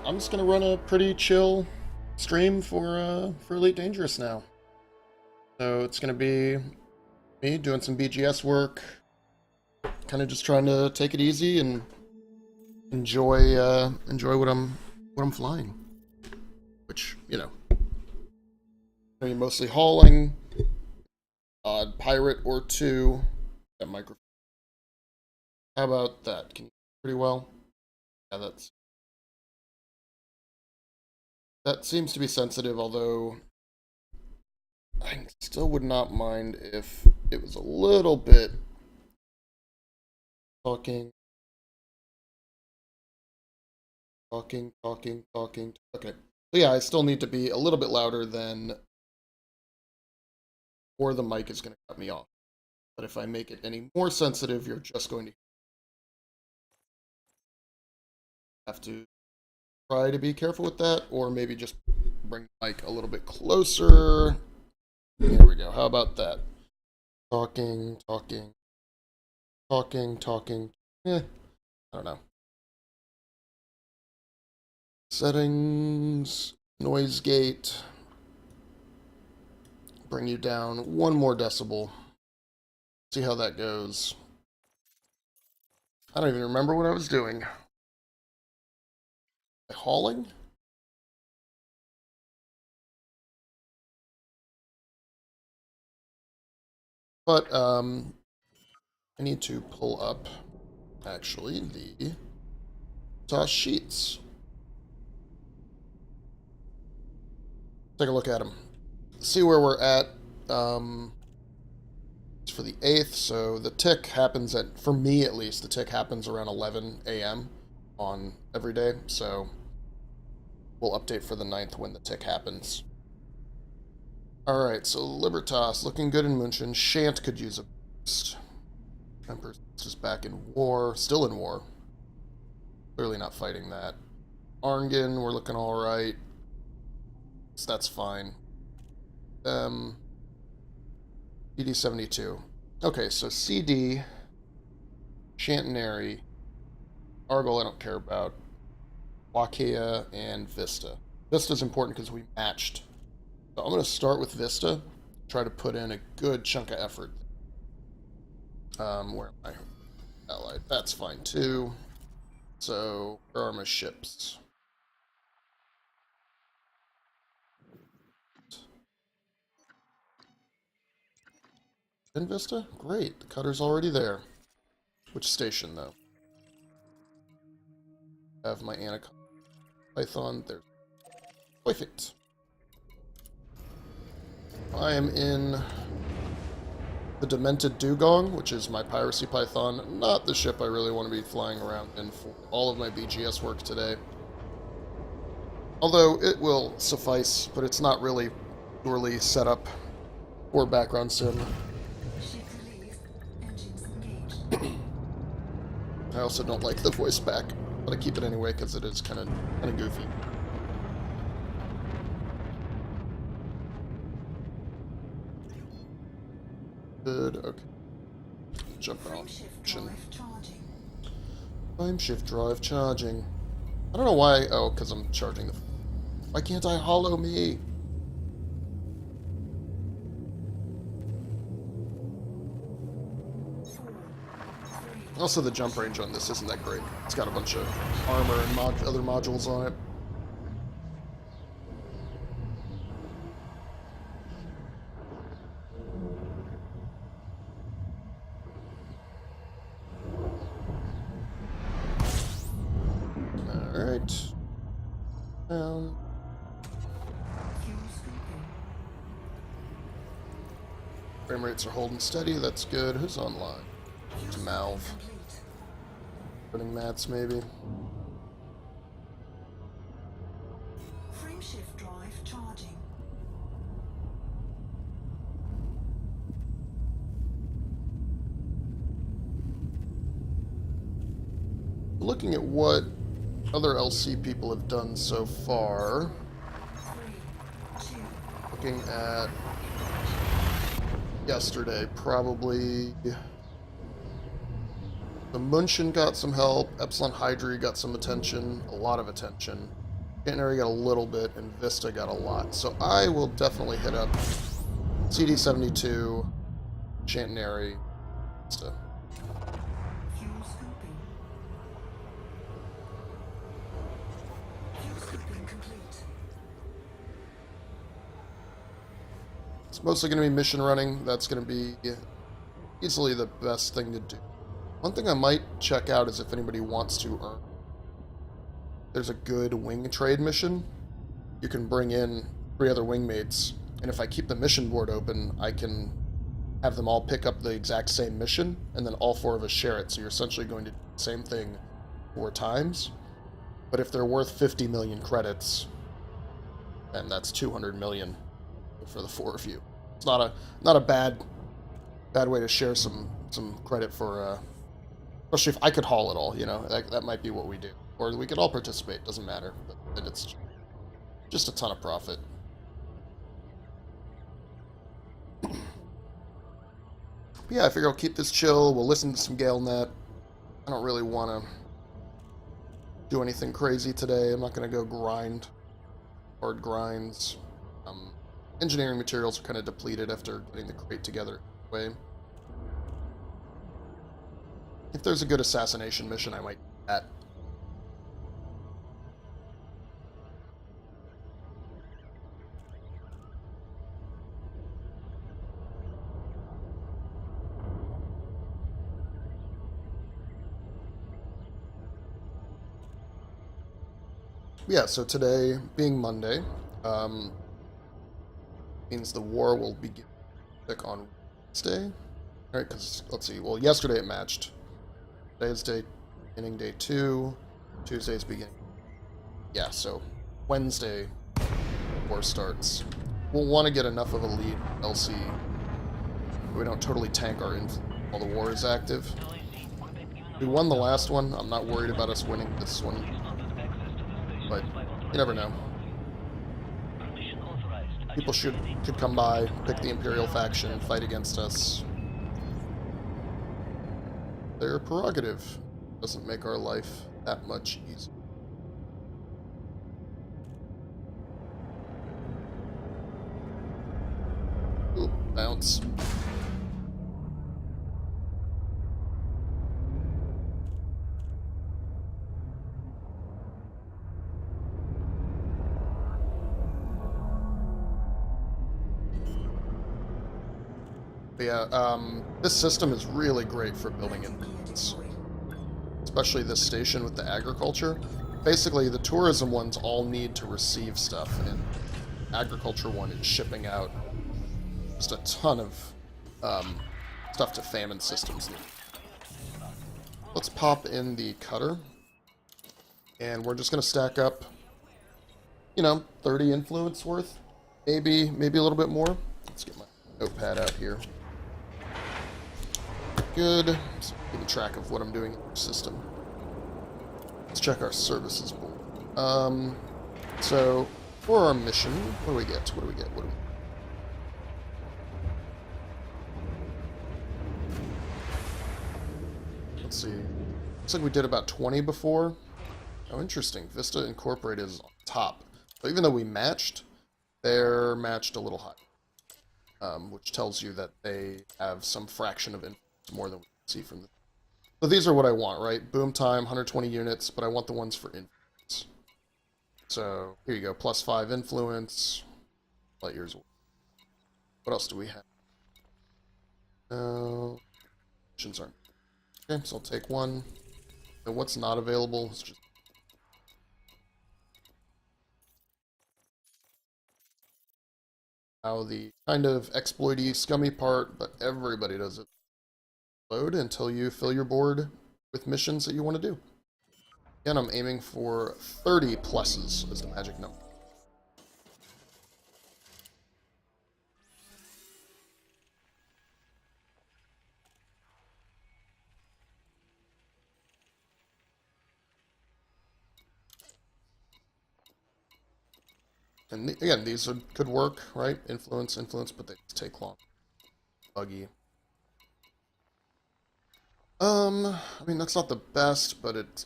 I'm just gonna run a pretty chill stream for Elite Dangerous now. So it's gonna be me doing some BGS work, kind of just trying to take it easy and enjoy what I'm flying. Which, you know, I mean, mostly hauling, odd pirate or two. That microphone. How about that? Can you hear pretty well? Yeah, that seems to be sensitive, although I still would not mind if it was a little bit talking, talking. Okay. So yeah, I still need to be a little bit louder than, or the mic is going to cut me off. But if I make it any more sensitive, you're just going to have to try to be careful with that, or maybe just bring the mic a little bit closer. There we go. How about that? Talking. I don't know. Settings, noise gate. Bring you down one more decibel. See how that goes. I don't even remember what I was doing. Hauling? But, I need to pull up, actually, the toss sheets. Take a look at them. See where we're at. It's for the 8th, so the tick happens at, for me at least, the tick happens around 11 a.m. on every day, so we'll update for the 9th when the tick happens. Alright, so Libertas, looking good in München. Shant could use a boost. Emperor's just back in war, still in war. Clearly not fighting that. Arngen, we're looking alright. So that's fine. PD-72. Okay, so CD, Chantenary, Argol I don't care about, Wakea, and Vista. Vista's important because we matched. So I'm going to start with Vista, try to put in a good chunk of effort. Where am I? Allied. That's fine too. So, where are my ships? In Vista? Great. The cutter's already there. Which station, though? I have my Anaconda Python. There's perfect. I am in the Demented Dugong, which is my Piracy Python. Not the ship I really want to be flying around in for all of my BGS work today. Although it will suffice, but it's not really purely set up for background sim. I also don't like the voice back, but I keep it anyway because it is kind of goofy. Good, okay. Jump out. Time shift drive charging. I don't know why. Oh, because I'm charging the. Why can't I hollow me? Also, the jump range on this isn't that great. It's got a bunch of armor and other modules on it. Alright. Down. Frame rates are holding steady, that's good. Who's online? It's Malv. Running mats, maybe. Frameshift drive charging. Looking at what other LC people have done so far. 3, 2. Looking at yesterday, probably the München got some help, Epsilon Hydri got some attention, a lot of attention. Canary got a little bit, and Vista got a lot. So I will definitely hit up CD72, Chantenary, Vista. Fuel scooping. Fuel scooping complete. It's mostly going to be mission running. That's going to be easily the best thing to do. One thing I might check out is if anybody wants to earn. There's a good wing trade mission. You can bring in 3 other wingmates, and if I keep the mission board open, I can have them all pick up the exact same mission, and then all 4 of us share it. So you're essentially going to do the same thing 4 times. But if they're worth 50 million credits, then that's 200 million for the 4 of you. It's not a bad way to share some credit for, especially if I could haul it all. You know, that might be what we do, or we could all participate. Doesn't matter, but then it's just a ton of profit. But yeah, I figure I'll keep this chill. We'll listen to some GaleNet. I don't really want to do anything crazy today. I'm not going to go grind hard grinds. Engineering materials are kind of depleted after getting the crate together anyway. If there's a good assassination mission, I might do that. Yeah, so today, being Monday, means the war will begin on Wednesday. Alright, because, let's see, well, yesterday it matched. Today's beginning day 2, Tuesday's beginning. Yeah, so Wednesday, war starts. We'll want to get enough of a lead LC. We don't totally tank our influence while the war is active. We won the last one. I'm not worried about us winning this one. But you never know. People could come by, pick the Imperial faction, fight against us. Their prerogative doesn't make our life that much easier. Ooh, bounce. But yeah, this system is really great for building influence. Especially this station with the agriculture. Basically, the tourism ones all need to receive stuff, and the agriculture one is shipping out just a ton of stuff to famine systems. Let's pop in the cutter, and we're just going to stack up, 30 influence worth, maybe a little bit more. Let's get my notepad out here. Good. Just keeping track of what I'm doing in the system. Let's check our services board. So for our mission, what do we get? Let's see. Looks like we did about 20 before. Oh, interesting. Vista Incorporated is on top. So even though we matched, they're matched a little high. Which tells you that they have some fraction of influence more than we can see from this. So these are what I want, right? Boom time, 120 units, but I want the ones for influence. So here you go, +5 influence. Light years away. What else do we have? Missions aren't. Okay, so I'll take one. And what's not available is just now the kind of exploity scummy part, but everybody does it. Load until you fill your board with missions that you want to do. Again, I'm aiming for 30 pluses as the magic number. And again, these could work, right? Influence, but they take long. Buggy. I mean, that's not the best, but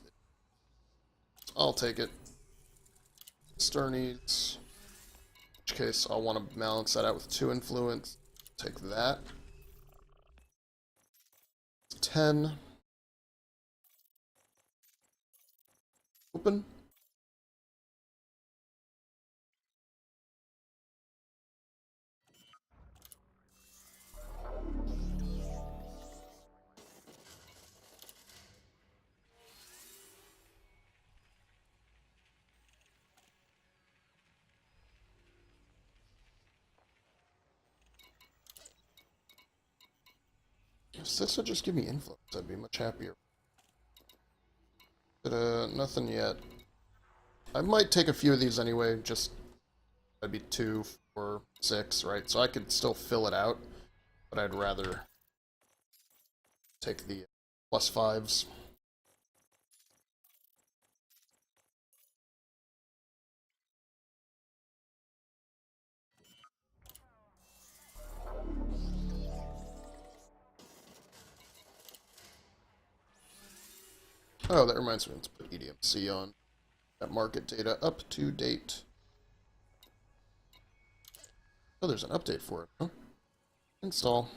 I'll take it. Sternies. In which case, I'll want to balance that out with 2 influence. Take that. 10. Open. If this would just give me influence, I'd be much happier. But, nothing yet. I might take a few of these anyway, just... That'd be 2, 4, 6, right? So I could still fill it out, but I'd rather take the +5s. Oh, that reminds me, let's put EDMC on. That market data up to date. Oh, there's an update for it, huh? Install.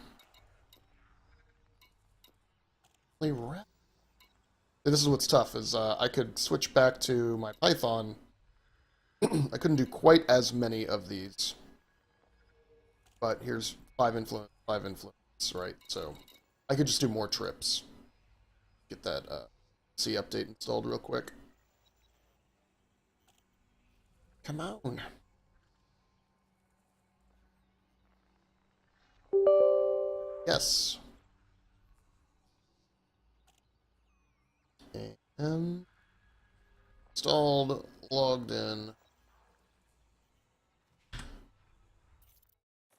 This is what's tough, is I could switch back to my Python. I couldn't do quite as many of these. But here's 5 influence, right? So I could just do more trips. Get that C update installed real quick. Come on. Yes. And installed, logged in.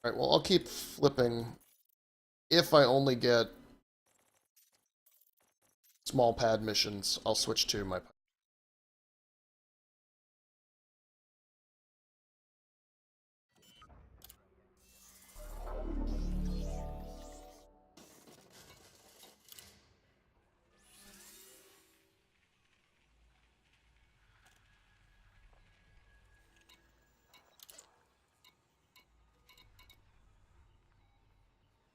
Alright, well, I'll keep flipping. If I only get small pad missions, I'll switch to my...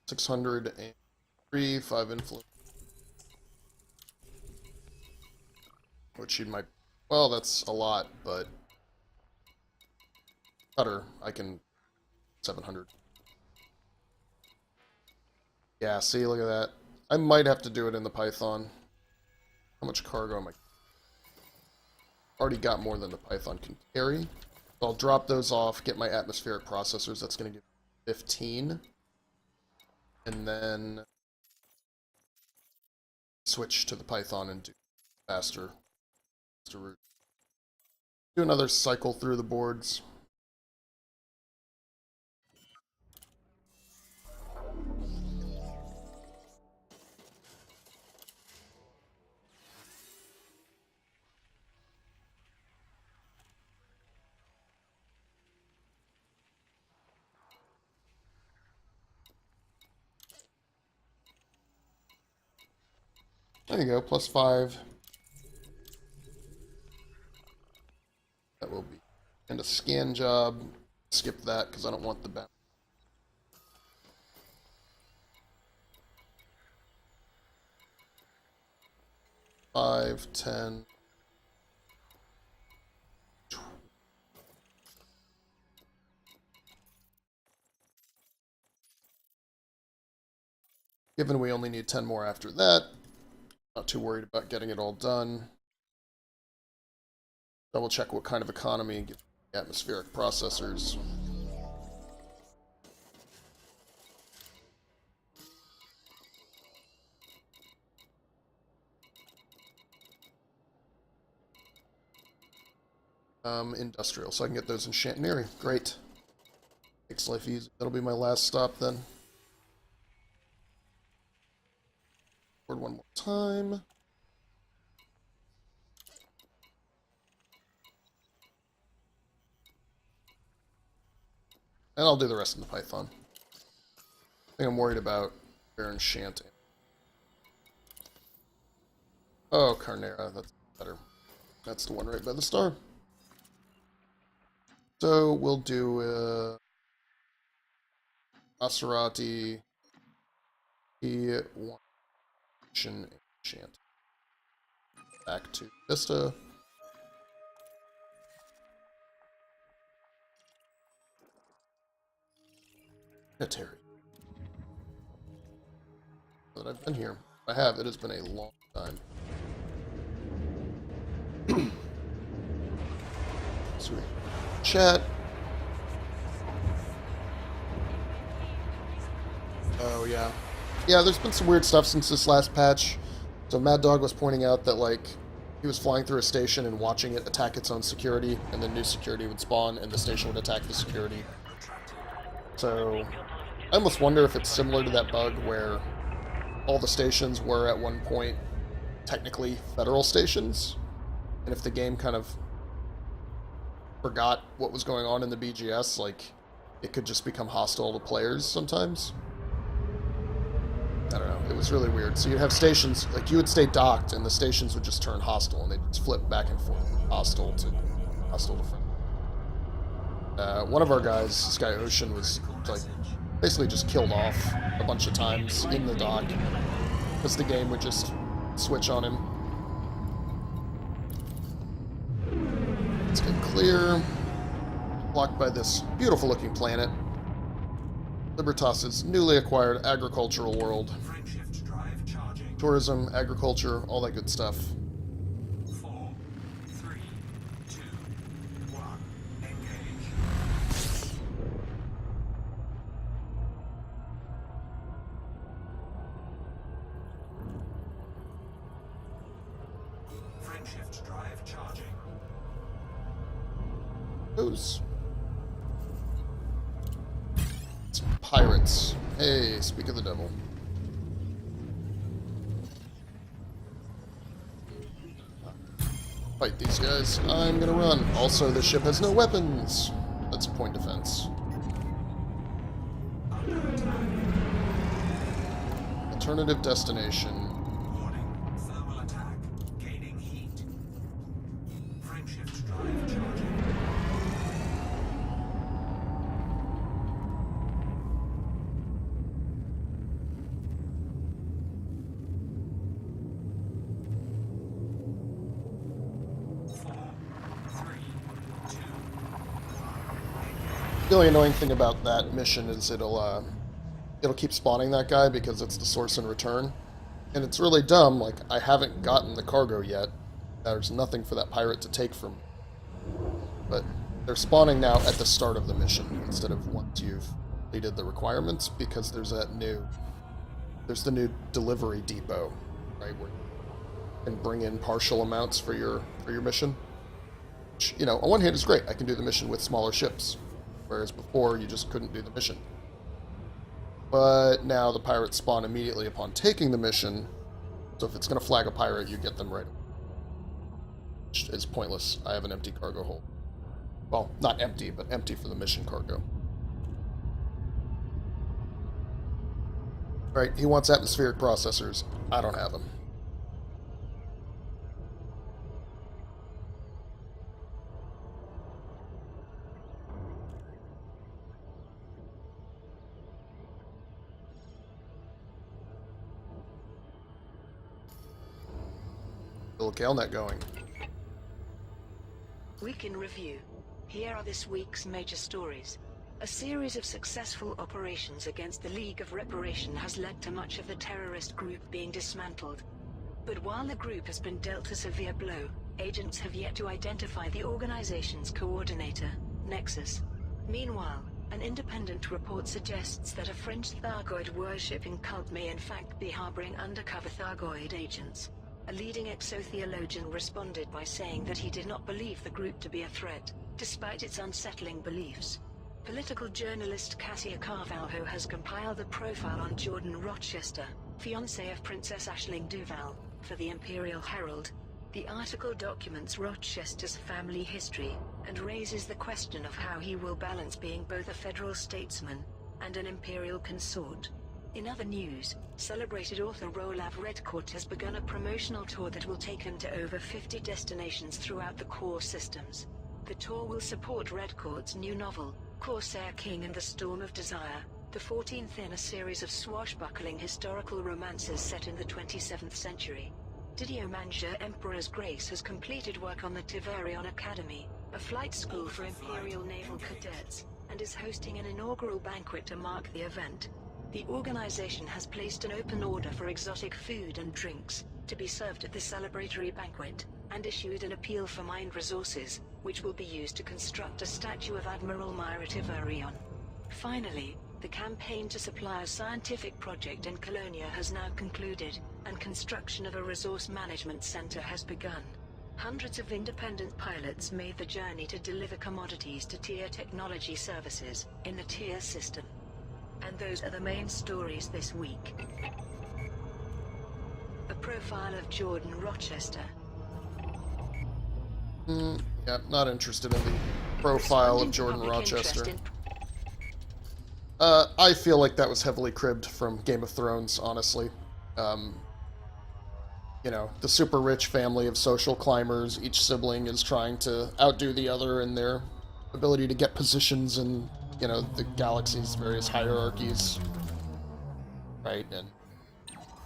603, 5 influence. Which she might... Well, that's a lot, but... Cutter, I can... 700. Yeah, see, look at that. I might have to do it in the Python. How much cargo am I... Already got more than the Python can carry. So I'll drop those off, get my atmospheric processors. That's going to give me 15. And then... switch to the Python and do faster route. Do another cycle through the boards. There you go, +5. That will be. And a scan job. Skip that because I don't want the bounce. 5, 10. Given we only need 10 more after that, not too worried about getting it all done. Double check what kind of economy, give the atmospheric processors. Industrial, so I can get those in Chantenary. Great. Makes life easy. That'll be my last stop then. One more time. And I'll do the rest in the Python. I think I'm worried about Baron Shant. Oh, Carnera, that's better. That's the one right by the star. So we'll do Maserati E1 enchant. Back to Vista. Terry. That I've been here. I have. It has been a long time. Sweet. Chat. Oh, yeah. Yeah, there's been some weird stuff since this last patch. So Mad Dog was pointing out that, like, he was flying through a station and watching it attack its own security, and then new security would spawn, and the station would attack the security. So I almost wonder if it's similar to that bug where all the stations were at one point technically federal stations, and if the game kind of forgot what was going on in the BGS, like, it could just become hostile to players sometimes. I don't know. It was really weird. So you'd have stations, like, you would stay docked, and the stations would just turn hostile, and they'd just flip back and forth, hostile to friendly. One of our guys, this guy Ocean, was, like, basically just killed off a bunch of times in the dock, because the game would just switch on him. Let's get clear. Blocked by this beautiful-looking planet. Libertas' newly acquired agricultural world. Tourism, agriculture, all that good stuff. 4, 3, 2, 1, engage. Frameshift drive charging. Who's? It's pirates. Hey, speak of the devil. Fight these guys. I'm gonna run. Also, the ship has no weapons. That's point defense. Alternative destination. Warning. Thermal attack. Gaining heat. Frameshift drive charging. The only annoying thing about that mission is it'll keep spawning that guy because it's the source and return. And it's really dumb, like, I haven't gotten the cargo yet. There's nothing for that pirate to take from me. But they're spawning now at the start of the mission instead of once you've completed the requirements, because there's the new delivery depot, right, where you can bring in partial amounts for your mission. Which, you know, on one hand is great. I can do the mission with smaller ships, whereas before you just couldn't do the mission. But now the pirates spawn immediately upon taking the mission, so if it's going to flag a pirate, you get them right away. Which is pointless. I have an empty cargo hold. Well, not empty, but empty for the mission cargo. Right, he wants atmospheric processors. I don't have them. Little Galnet going. Week in review. Here are this week's major stories. A series of successful operations against the League of Reparation has led to much of the terrorist group being dismantled. But while the group has been dealt a severe blow, agents have yet to identify the organization's coordinator, Nexus. Meanwhile, an independent report suggests that a French Thargoid worshipping cult may in fact be harboring undercover Thargoid agents. A leading exotheologian responded by saying that he did not believe the group to be a threat, despite its unsettling beliefs. Political journalist Cassia Carvalho has compiled a profile on Jordan Rochester, fiancé of Princess Aisling Duval, for the Imperial Herald. The article documents Rochester's family history, and raises the question of how he will balance being both a federal statesman and an imperial consort. In other news, celebrated author Rolav Redcourt has begun a promotional tour that will take him to over 50 destinations throughout the core systems. The tour will support Redcord's new novel, Corsair King and the Storm of Desire, the 14th in a series of swashbuckling historical romances set in the 27th century. Didier Manger Emperor's Grace has completed work on the Tiverion Academy, a flight school for Imperial Naval Cadets, and is hosting an inaugural banquet to mark the event. The organization has placed an open order for exotic food and drinks to be served at the celebratory banquet, and issued an appeal for mined resources, which will be used to construct a statue of Admiral Myra Tiverion. Finally, the campaign to supply a scientific project in Colonia has now concluded, and construction of a resource management center has begun. Hundreds of independent pilots made the journey to deliver commodities to Tier Technology Services in the Tier system. And those are the main stories this week. A profile of Jordan Rochester. Yeah, not interested in the profile of Jordan Rochester. I feel like that was heavily cribbed from Game of Thrones, honestly. You know, the super rich family of social climbers, each sibling is trying to outdo the other in their ability to get positions in, you know, the galaxy's various hierarchies. Right, and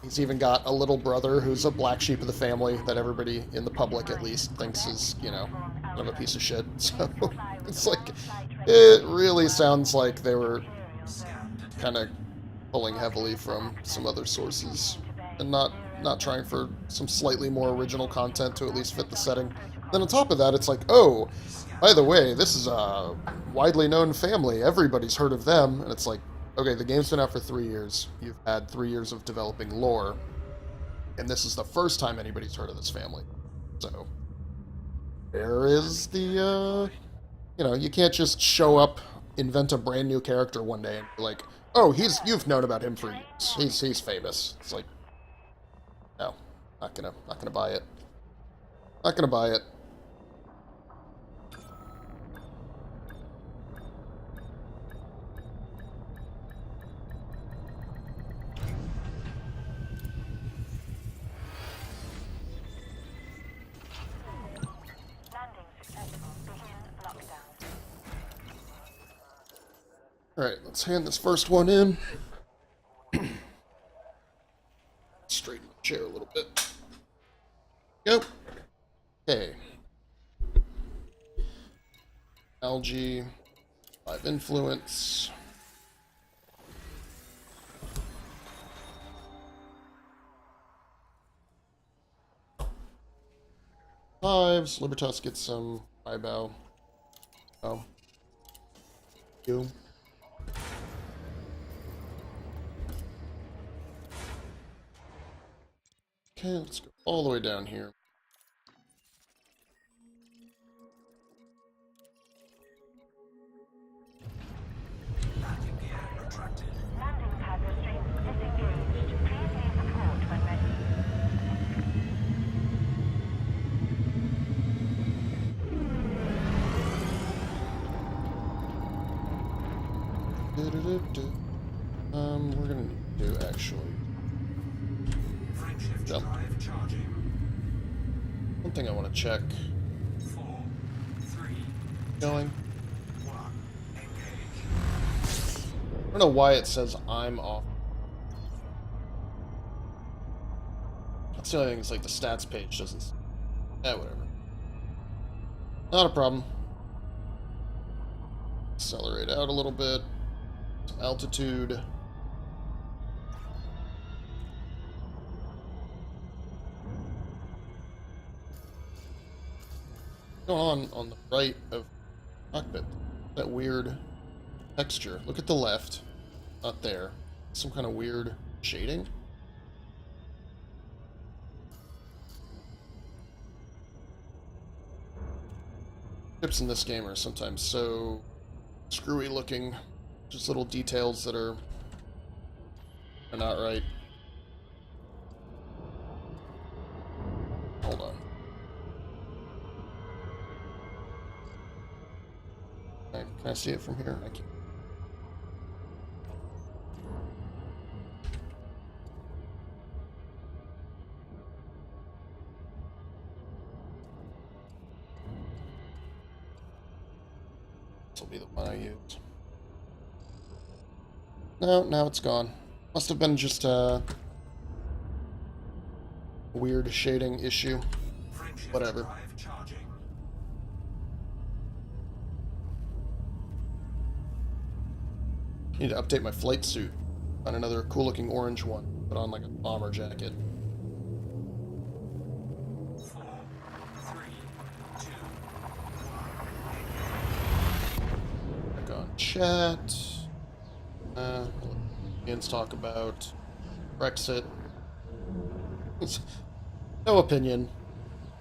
he's even got a little brother who's a black sheep of the family that everybody in the public, at least, thinks is, you know, kind of a piece of shit. So, it's like, it really sounds like they were kind of pulling heavily from some other sources and not trying for some slightly more original content to at least fit the setting. Then on top of that, it's like, oh, by the way, this is a widely known family. Everybody's heard of them. And it's like, okay, the game's been out for 3 years. You've had 3 years of developing lore. And this is the first time anybody's heard of this family. So, there is the, you know, you can't just show up, invent a brand new character one day and be like, oh, you've known about him for years. He's famous. It's like, no, not gonna buy it. Not gonna buy it. Alright, let's hand this first one in. Straighten the chair a little bit. Go. Okay. Algae. 5 influence. Fives. Libertas gets some eyebrow. Oh. You. Okay, let's go all the way down here. Landing gear retracted. Landing pad restraints disengaged. Please leave the port when ready. We're gonna need to actually Frameshift jump. drive charging. One thing I want to check. 4, 3, Going. 1. Engage. I don't know why it says I'm off. That's the only thing, is like the stats page doesn't. Whatever. Not a problem. Accelerate out a little bit. Some altitude. Going on the right of cockpit. That weird texture. Look at the left. Not there. Some kind of weird shading. Ships in this game are sometimes so screwy looking. Just little details that are not right. Hold on. Can I see it from here? I can't. This will be the one I use. No, now it's gone. Must have been just a weird shading issue. Frameshift Whatever. drive charging. Need to update my flight suit. Find another cool-looking orange one. Put on like a bomber jacket. 4, 3, 2, Back on chat. Let's talk about Brexit. No opinion.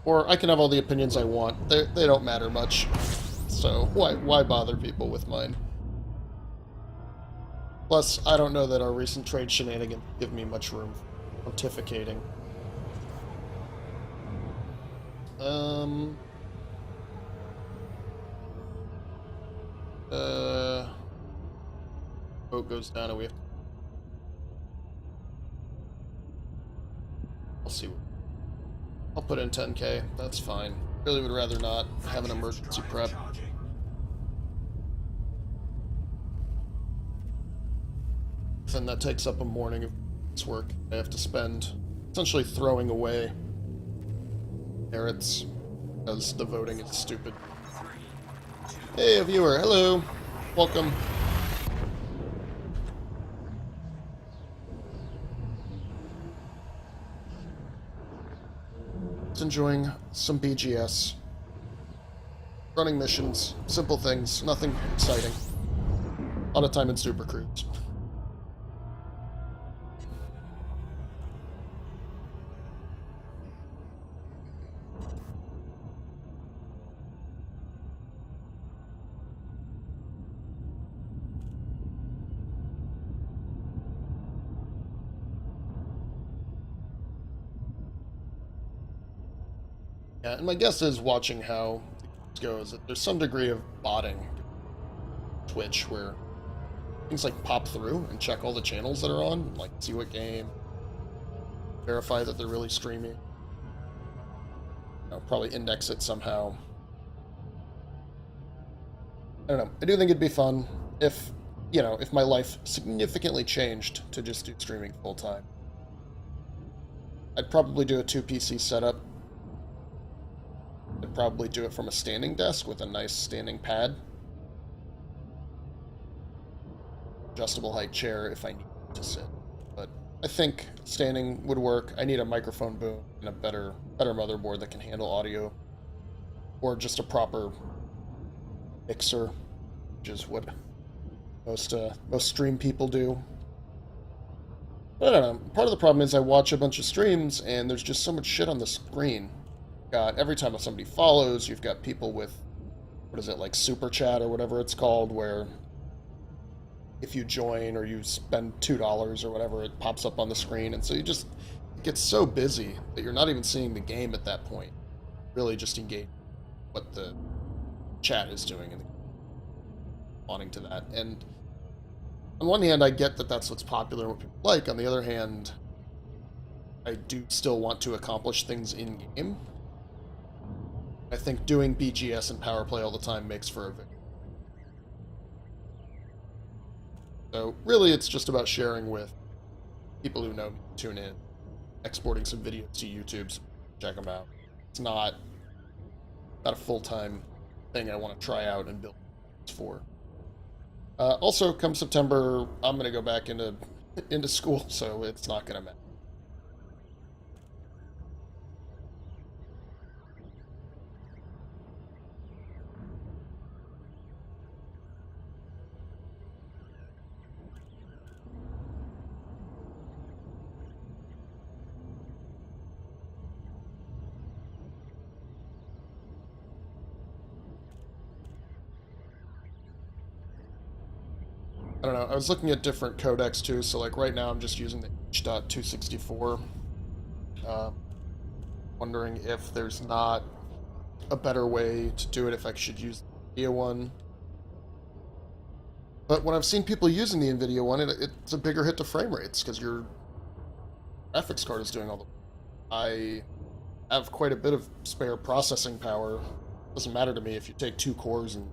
Or I can have all the opinions I want. They don't matter much. So why bother people with mine? Plus, I don't know that our recent trade shenanigans give me much room for pontificating. Boat goes down and we have to... I'll see. I'll put in 10k. That's fine. Really would rather not have an emergency prep. charging. Then that takes up a morning of this work I have to spend essentially throwing away merits because the voting is stupid. Hey, a viewer. Hello. Welcome. Just enjoying some BGS. Running missions. Simple things. Nothing exciting. A lot of time in Super Cruise. Yeah, and my guess is watching how it goes, that there's some degree of botting Twitch where things like pop through and check all the channels that are on, like see what game, verify that they're really streaming. You know, probably index it somehow. I don't know. I do think it'd be fun if, you know, if my life significantly changed to just do streaming full time. I'd probably do a 2 PC setup. I'd probably do it from a standing desk with a nice standing pad. Adjustable height chair if I need to sit. But I think standing would work. I need a microphone boom and a better motherboard that can handle audio. Or just a proper mixer, which is what most stream people do. But I don't know. Part of the problem is I watch a bunch of streams and there's just so much shit on the screen. Every time somebody follows, you've got people with, what is it, like super chat or whatever it's called, where if you join or you spend $2 or whatever, it pops up on the screen, and so you just get so busy that you're not even seeing the game at that point. Really just engage what the chat is doing and wanting to that. And on one hand, I get that that's what's popular and what people like. On the other hand, I do still want to accomplish things in-game. I think doing BGS and power play all the time makes for a victory. So really it's just about sharing with people who know me, tune in, exporting some videos to YouTube, so check them out. It's not a full-time thing I want to try out and build for. Also, come September, I'm going to go back into school, so it's not going to matter. I don't know, I was looking at different codecs too, so like right now I'm just using the H.264. Wondering if there's not a better way to do it, if I should use the NVIDIA one. But when I've seen people using the NVIDIA one, it's a bigger hit to frame rates, because your graphics card is doing all the... I have quite a bit of spare processing power. Doesn't matter to me if you take 2 cores and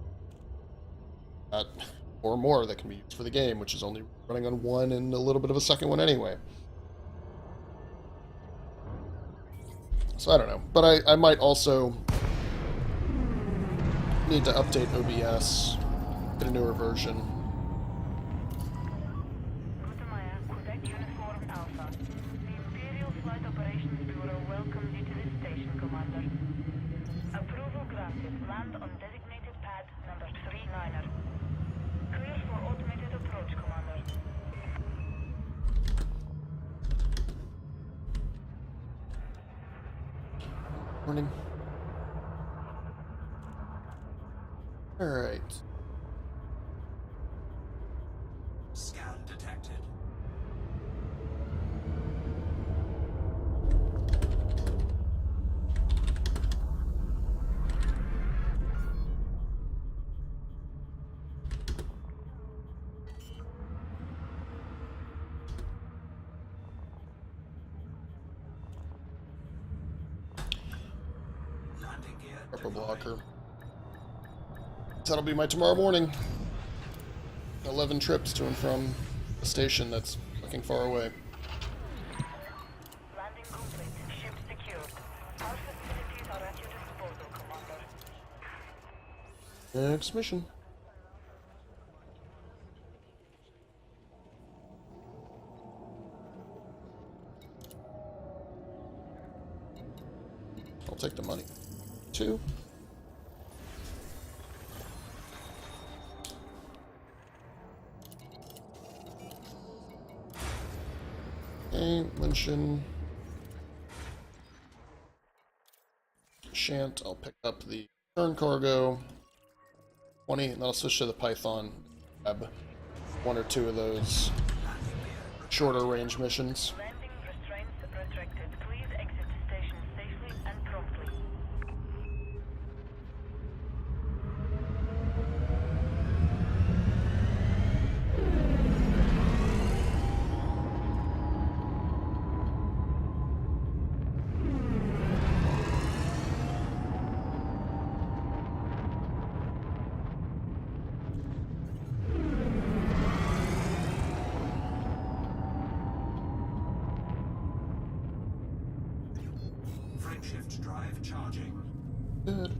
or more that can be used for the game, which is only running on one and a little bit of a second one anyway. So I don't know. But I might also need to update OBS, get a newer version. Gutamaya, Quebec Uniform Alpha. The Imperial Flight Operations Bureau welcomes you to this station, Commander. Approval granted. Land on designated pad number 39er. Clear for automated approach, Commander. Morning. Alright. Scan detected. Landing gear Upper deployed. blocker. That'll be my tomorrow morning. 11 trips to and from a station that's fucking far away. Landing complete. Ship secured. Our facilities are at your disposal, Commander. Next mission. I'll take the money. 2. Okay, Lynchen. Shan't, I'll pick up the turn cargo. 20, and then I'll switch to the Python. Grab 1 or 2 of those shorter range missions. Landing restraints retracted. Please exit station safely and promptly. Frameshift drive charging. Good.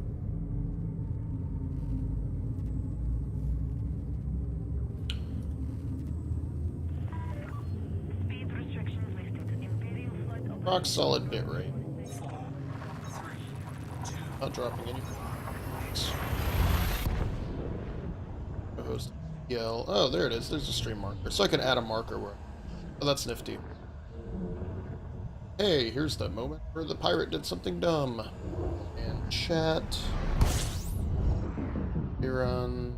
Speed restrictions lifted. Imperial flight Rock solid bit rate. 4, 3, 2, Not dropping any. Host EL. Oh, there it is. There's a stream marker. So I can add a marker where. Oh, that's nifty. Hey, here's the moment where the pirate did something dumb. And chat. Here on.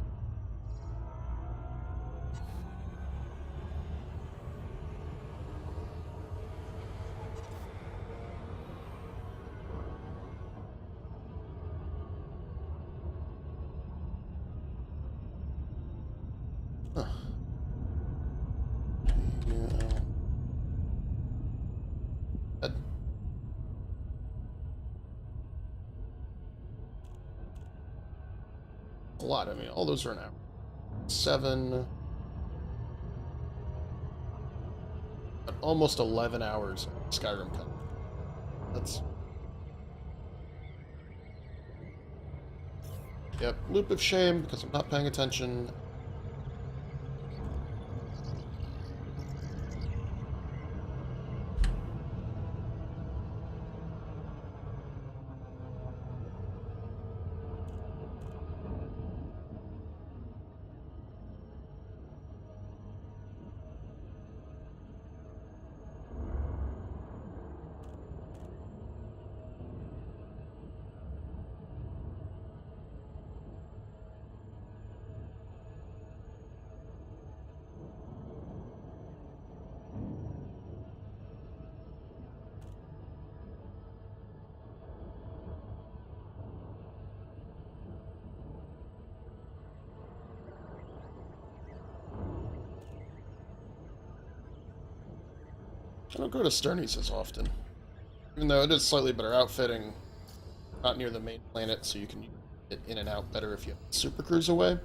Huh. Yeah. A lot. I mean, all those are an hour. 7. Almost 11 hours of Skyrim content. That's. Yep, loop of shame because I'm not paying attention. I don't go to Sternies as often. Even though it is slightly better outfitting, not near the main planet, so you can get in and out better if you have Super Cruise away.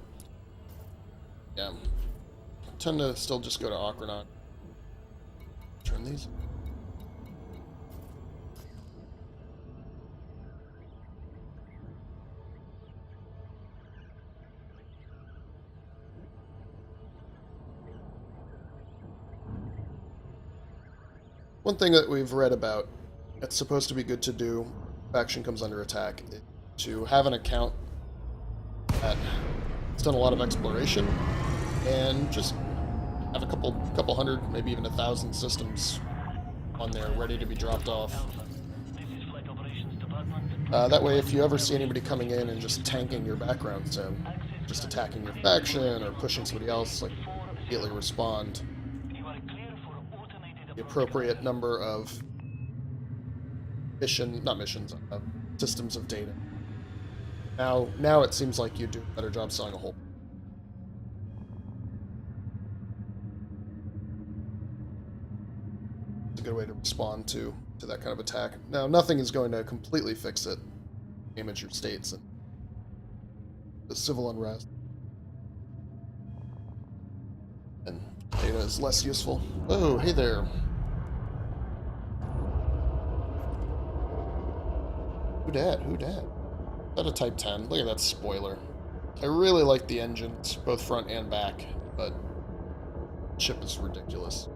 Yeah. I tend to still just go to Aquanaut. Turn these. One thing that we've read about that's supposed to be good to do if faction comes under attack is to have an account that has done a lot of exploration and just have a couple hundred, maybe even 1,000 systems on there ready to be dropped off. That way, if you ever see anybody coming in and just tanking your background sim, just attacking your faction or pushing somebody else, like, immediately respond. The appropriate number of systems of data. Now it seems like you do a better job selling a whole. It's a good way to respond to that kind of attack. Now, nothing is going to completely fix it, damage your states and the civil unrest, and data is less useful. Oh, hey there. Who dat? Who dat? Is that a Type 10? Look at that spoiler. I really like the engines, both front and back, but the ship is ridiculous.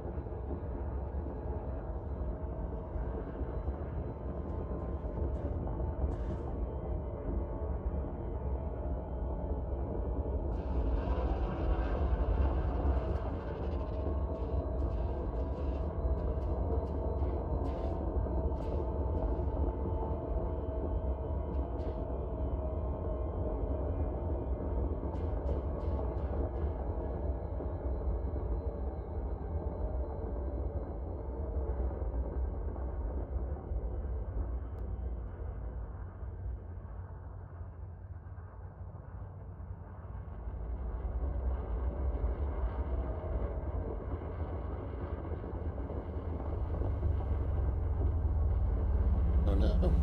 Oh no.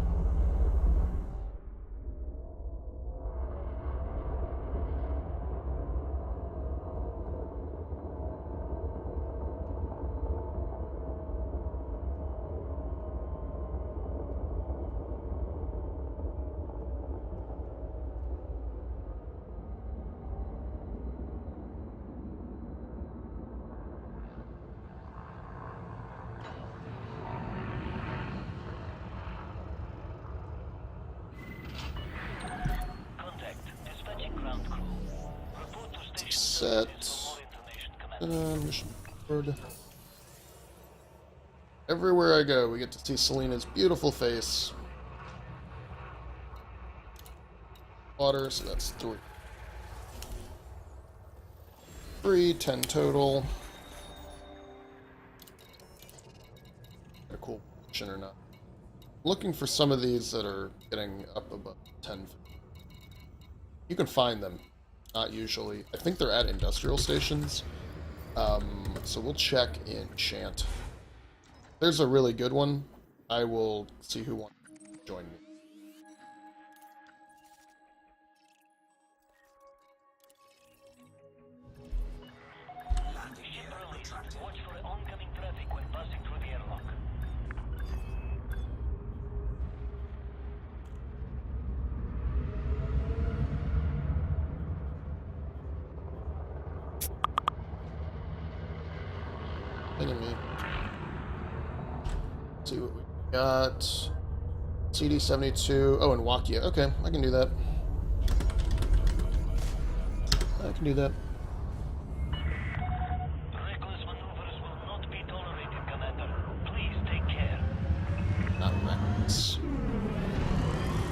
Set. Mission board. Everywhere I go, we get to see Selena's beautiful face. Water, so that's 3. 3, 10 total. A cool position or not. Looking for some of these that are getting up above 10. You can find them. Not usually. I think they're at industrial stations. So we'll check in Chant. There's a really good one. I will see who wants to join me. Watch for oncoming traffic when passing through the airlock. Enemy. Let's see what we got. CD-72. Oh, and Wakia. Okay, I can do that. I can do that. Reckless maneuvers will not be tolerated, Commander. Please take care. Not reckless.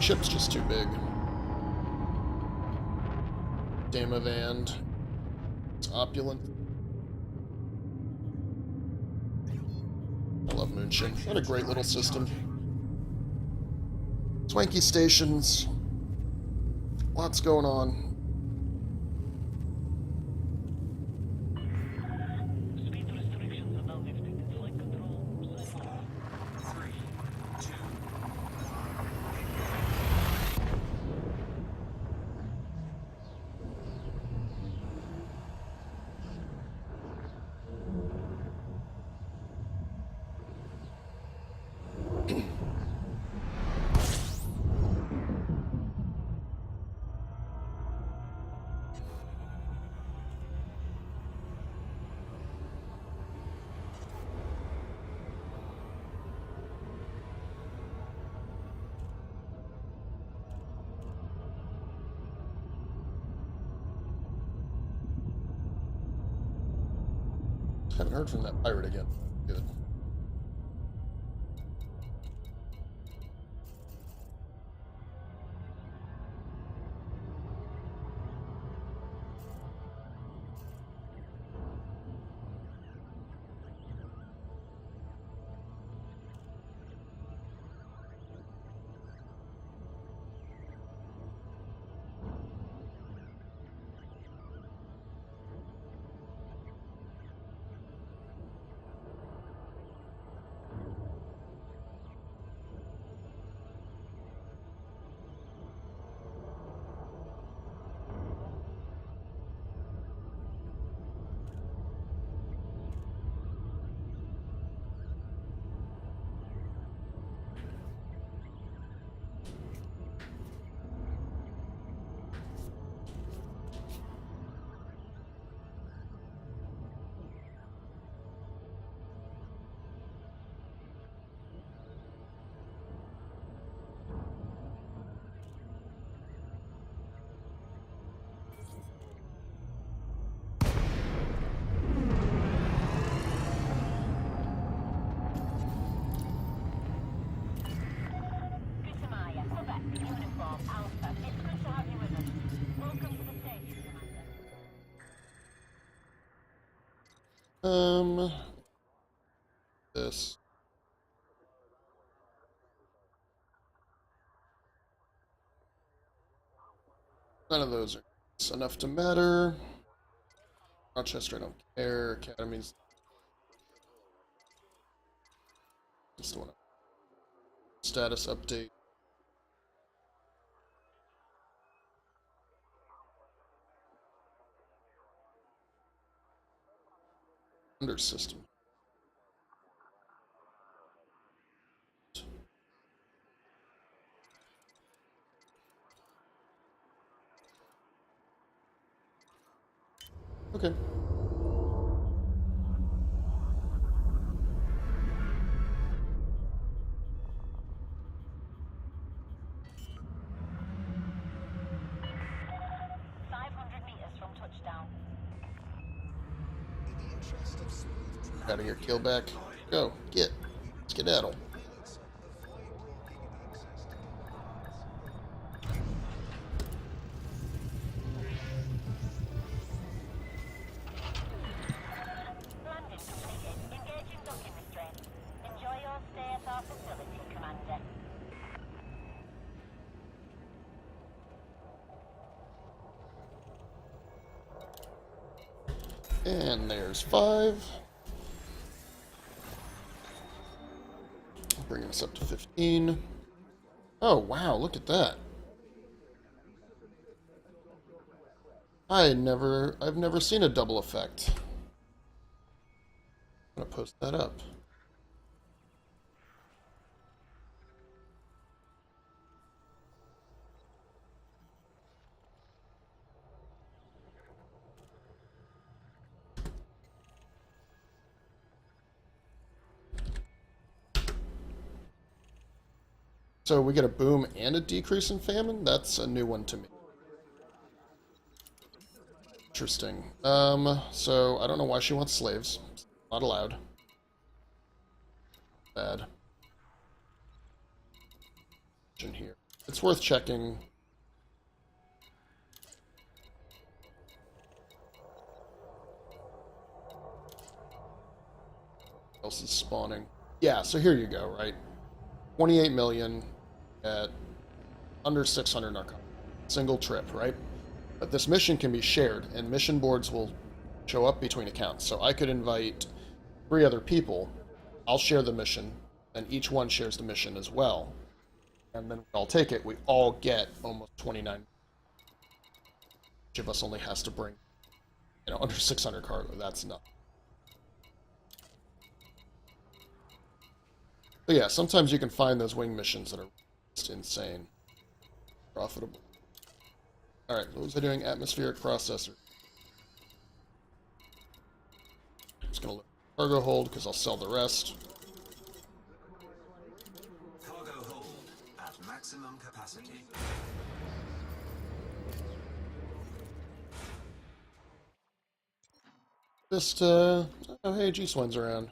Ship's just too big. Damavand. It's opulent. I love Moonshin. What a great little system. Swanky stations. Lots going on. Speed restrictions are now lifted. Flight control. 3, 2. Haven't heard from that pirate again. Good. This. None of those are enough to matter. Rochester, I don't care. Academies. Just want to status update. Under system. Okay. Out of here, kill back. Go, get. Skedaddle. Landing completed. Engaging docking restraints. Enjoy your stay at our facility, Commander. And there's 5. Bringing us up to 15. Oh, wow, look at that. I've never seen a double effect. I'm gonna post that up. So we get a boom and a decrease in famine? That's a new one to me. Interesting. So I don't know why she wants slaves. Not allowed. Bad. In here. It's worth checking. What else is spawning? Yeah, so here you go, right? 28 million at under 600 narcotics. Single trip, right? But this mission can be shared, and mission boards will show up between accounts. So I could invite 3 other people. I'll share the mission, and each one shares the mission as well. And then we all take it. We all get almost 29. Each of us only has to bring, under 600 cargo. That's nothing. But yeah, sometimes you can find those wing missions that are just insane. Profitable. Alright, what was I doing? Atmospheric processor. I'm just going to look at cargo hold because I'll sell the rest. Cargo hold at maximum capacity. Just, Oh, hey, G-Swin's around.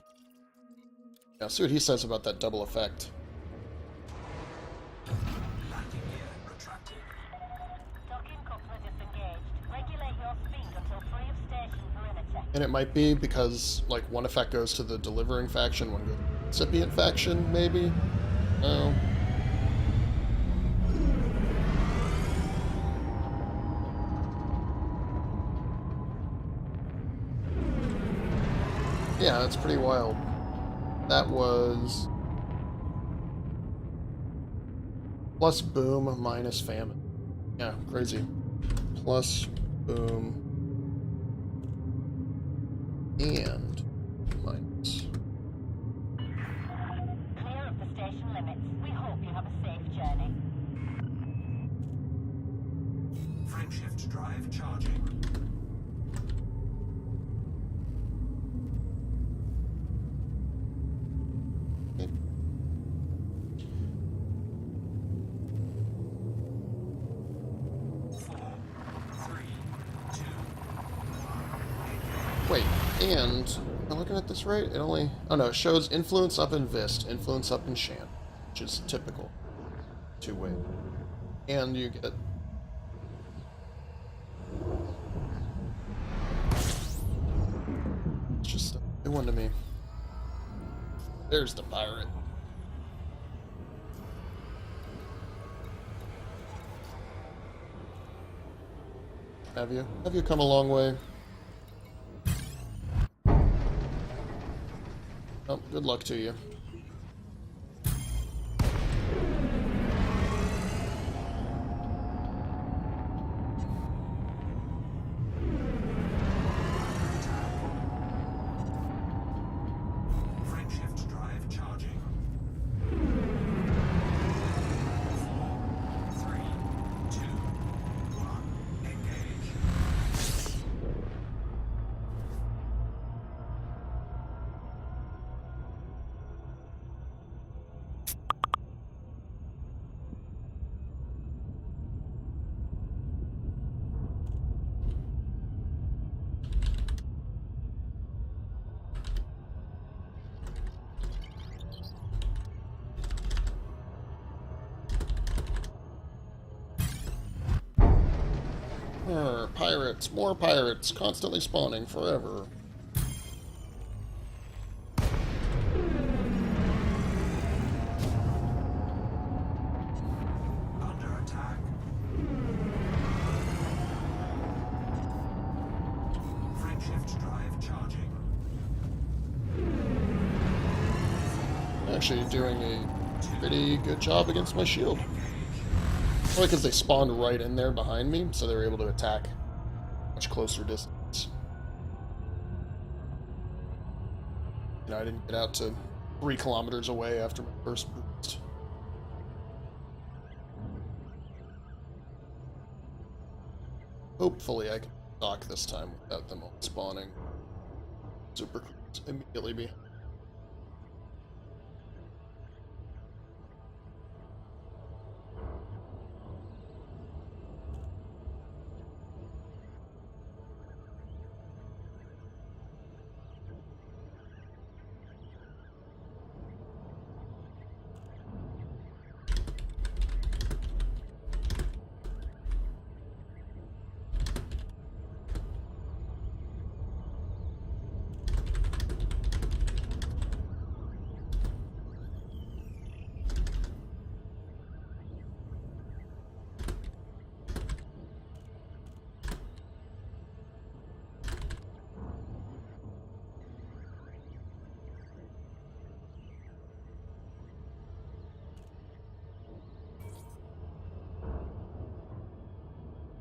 Yeah, see what he says about that double effect. Landing gear retracted. Docking coupler disengaged. Regulate your speed until free of station perimeter. And it might be because, like, one effect goes to the delivering faction, one goes to the recipient faction, maybe? Oh. Yeah, that's pretty wild. That was... plus boom minus famine. Yeah, crazy. Plus boom and minus. Clear of the station limits. We hope you have a safe journey. Frameshift drive charging. Wait, and am I looking at this right? It only... oh no, it shows influence up in Vist, influence up in Shan, which is typical. Two-way. And you get... it's just a new one to me. There's the pirate. Have you? Have you come a long way? Oh, good luck to you. Frameshift drive charging. 4, 3, 2, 1, engage. Pirates, more pirates, constantly spawning forever. Under attack. Frameshift drive charging. Actually doing a pretty good job against my shield. Probably because they spawned right in there behind me, so they were able to attack much closer distance. You know, I didn't get out to 3 kilometers away after my first boost. Hopefully I can dock this time without them all spawning super close immediately behind.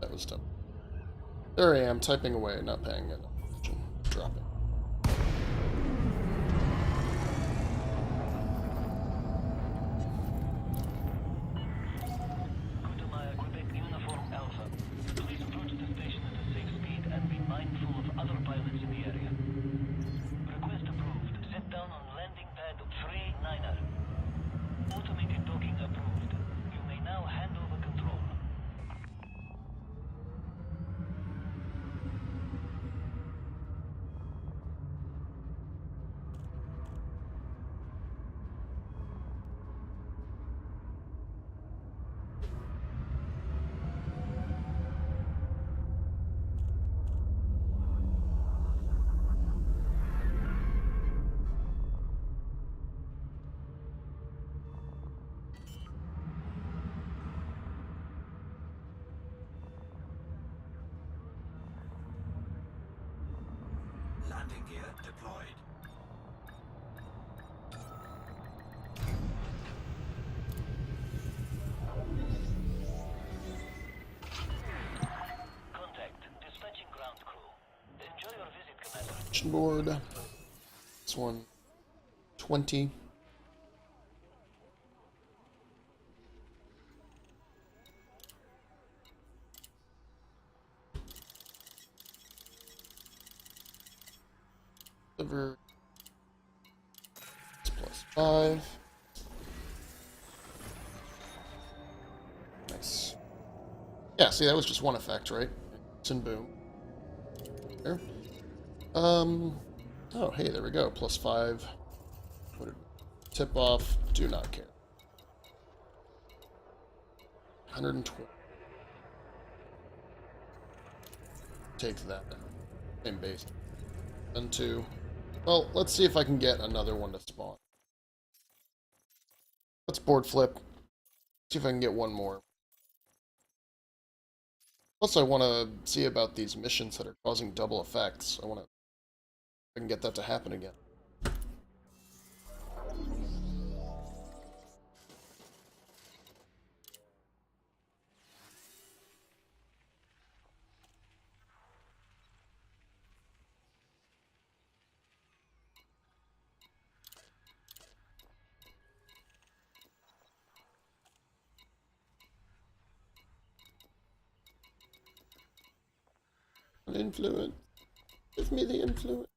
That was dumb. There I am, typing away, not paying attention. Dropping. Kutamaya, Quebec Uniform Alpha. Please approach the station at a safe speed and be mindful of other pilots in the area. Request approved. Sit down on landing pad 39er. Automated docking approved. You may now hand over control. landing gear deployed. Contact. Dispatching ground crew. Enjoy your visit, Commander. Mission board. This one, 20. Deliver. Plus 5. Nice. Yeah, see, that was just one effect, right? And boom. There. Oh, hey, there we go. Plus 5. What did tip off? Do not care. 120. Take that. Same base. And 2. Well, let's see if I can get another one to spawn. Let's board flip. See if I can get one more. Plus, I want to see about these missions that are causing double effects. I want to... I can get that to happen again. An influence. Give me the influence.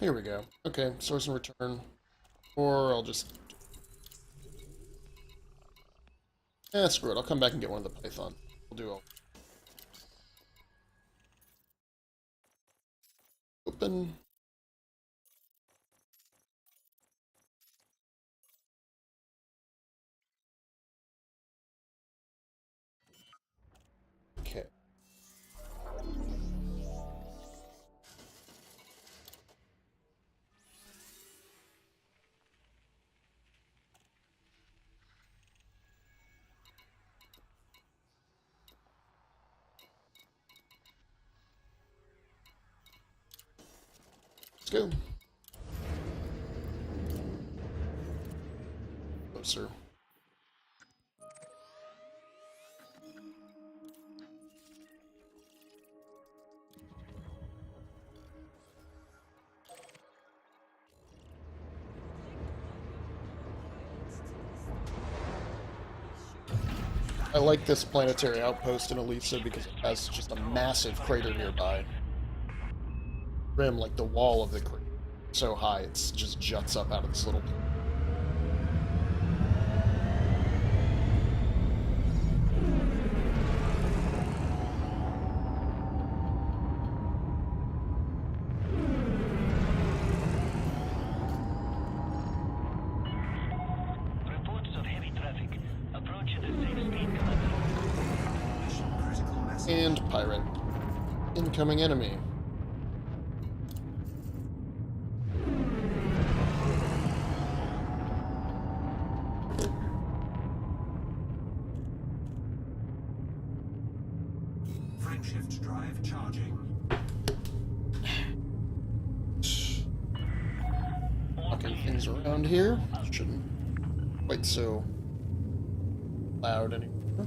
Here we go. Okay, source and return. Or I'll just... screw it. I'll come back and get one of the Python. We'll do all. Open. Okay. Let's go. Closer. I like this planetary outpost in Elisa because it has just a massive crater nearby. Rim, like the wall of the crater, so high it's just juts up out of this little... Reports of heavy traffic. Approach at a safe speed, Commander. Mission critical message. And pirate. Incoming enemy. Frameshift drive charging. Knocking things around here. Shouldn't quite so loud anymore.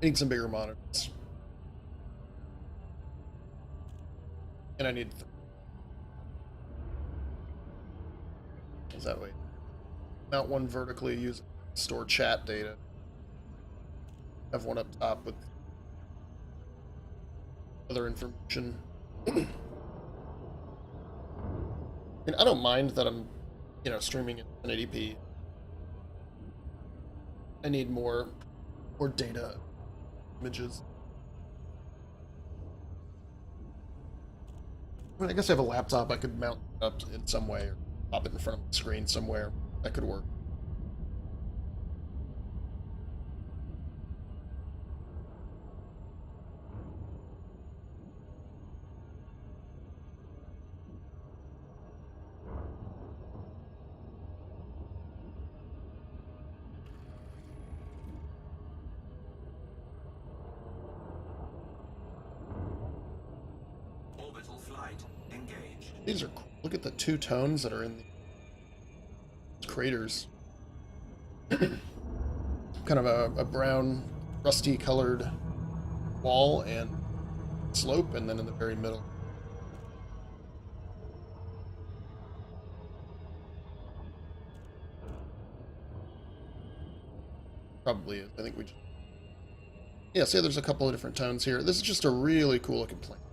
I need some bigger monitors. And I need... Is that way? Mount one vertically, use store chat data. Have one up top with other information. I mean, I don't mind that I'm, you know, streaming in 1080p. I need more data images. I mean, I guess I have a laptop. I could mount it up in some way or pop it in front of the screen somewhere. That could work. Orbital flight engaged. These are cool. Look at the two tones that are in the craters. Kind of a brown, rusty colored wall and slope, and then in the very middle. Probably is. I think we just... Yeah, see, there's a couple of different tones here. This is just a really cool looking planet.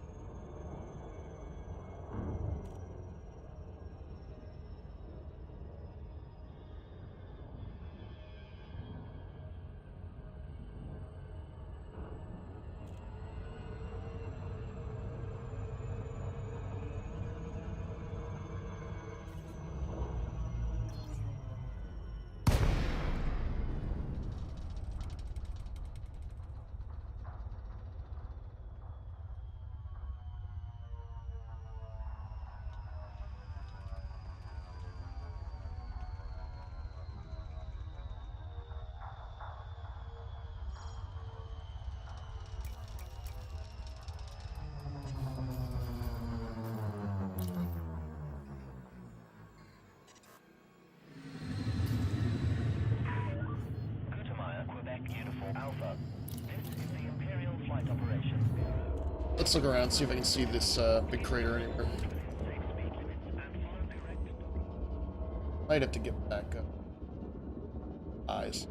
Let's look around, see if I can see this big crater anywhere. Might have to get back up. Eyes.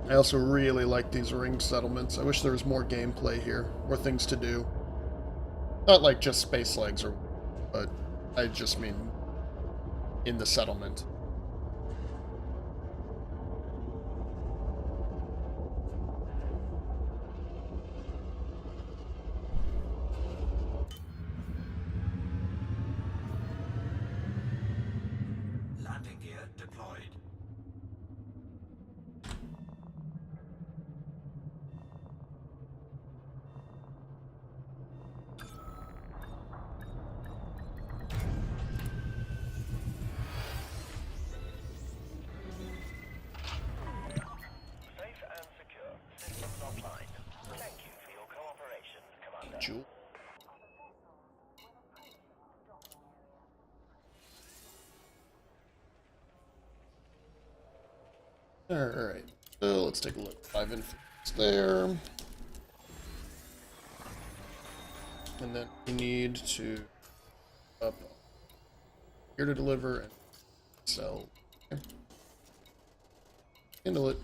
I also really like these ring settlements. I wish there was more gameplay here, more things to do. Not like just space legs, but I just mean in the settlement. Landing gear deployed. Safe and secure. Systems offline. Thank you for your cooperation, Commander. Jewel. Alright, so let's take a look. 5 infantry there. And then we need to up here to deliver and sell. Okay. Handle it.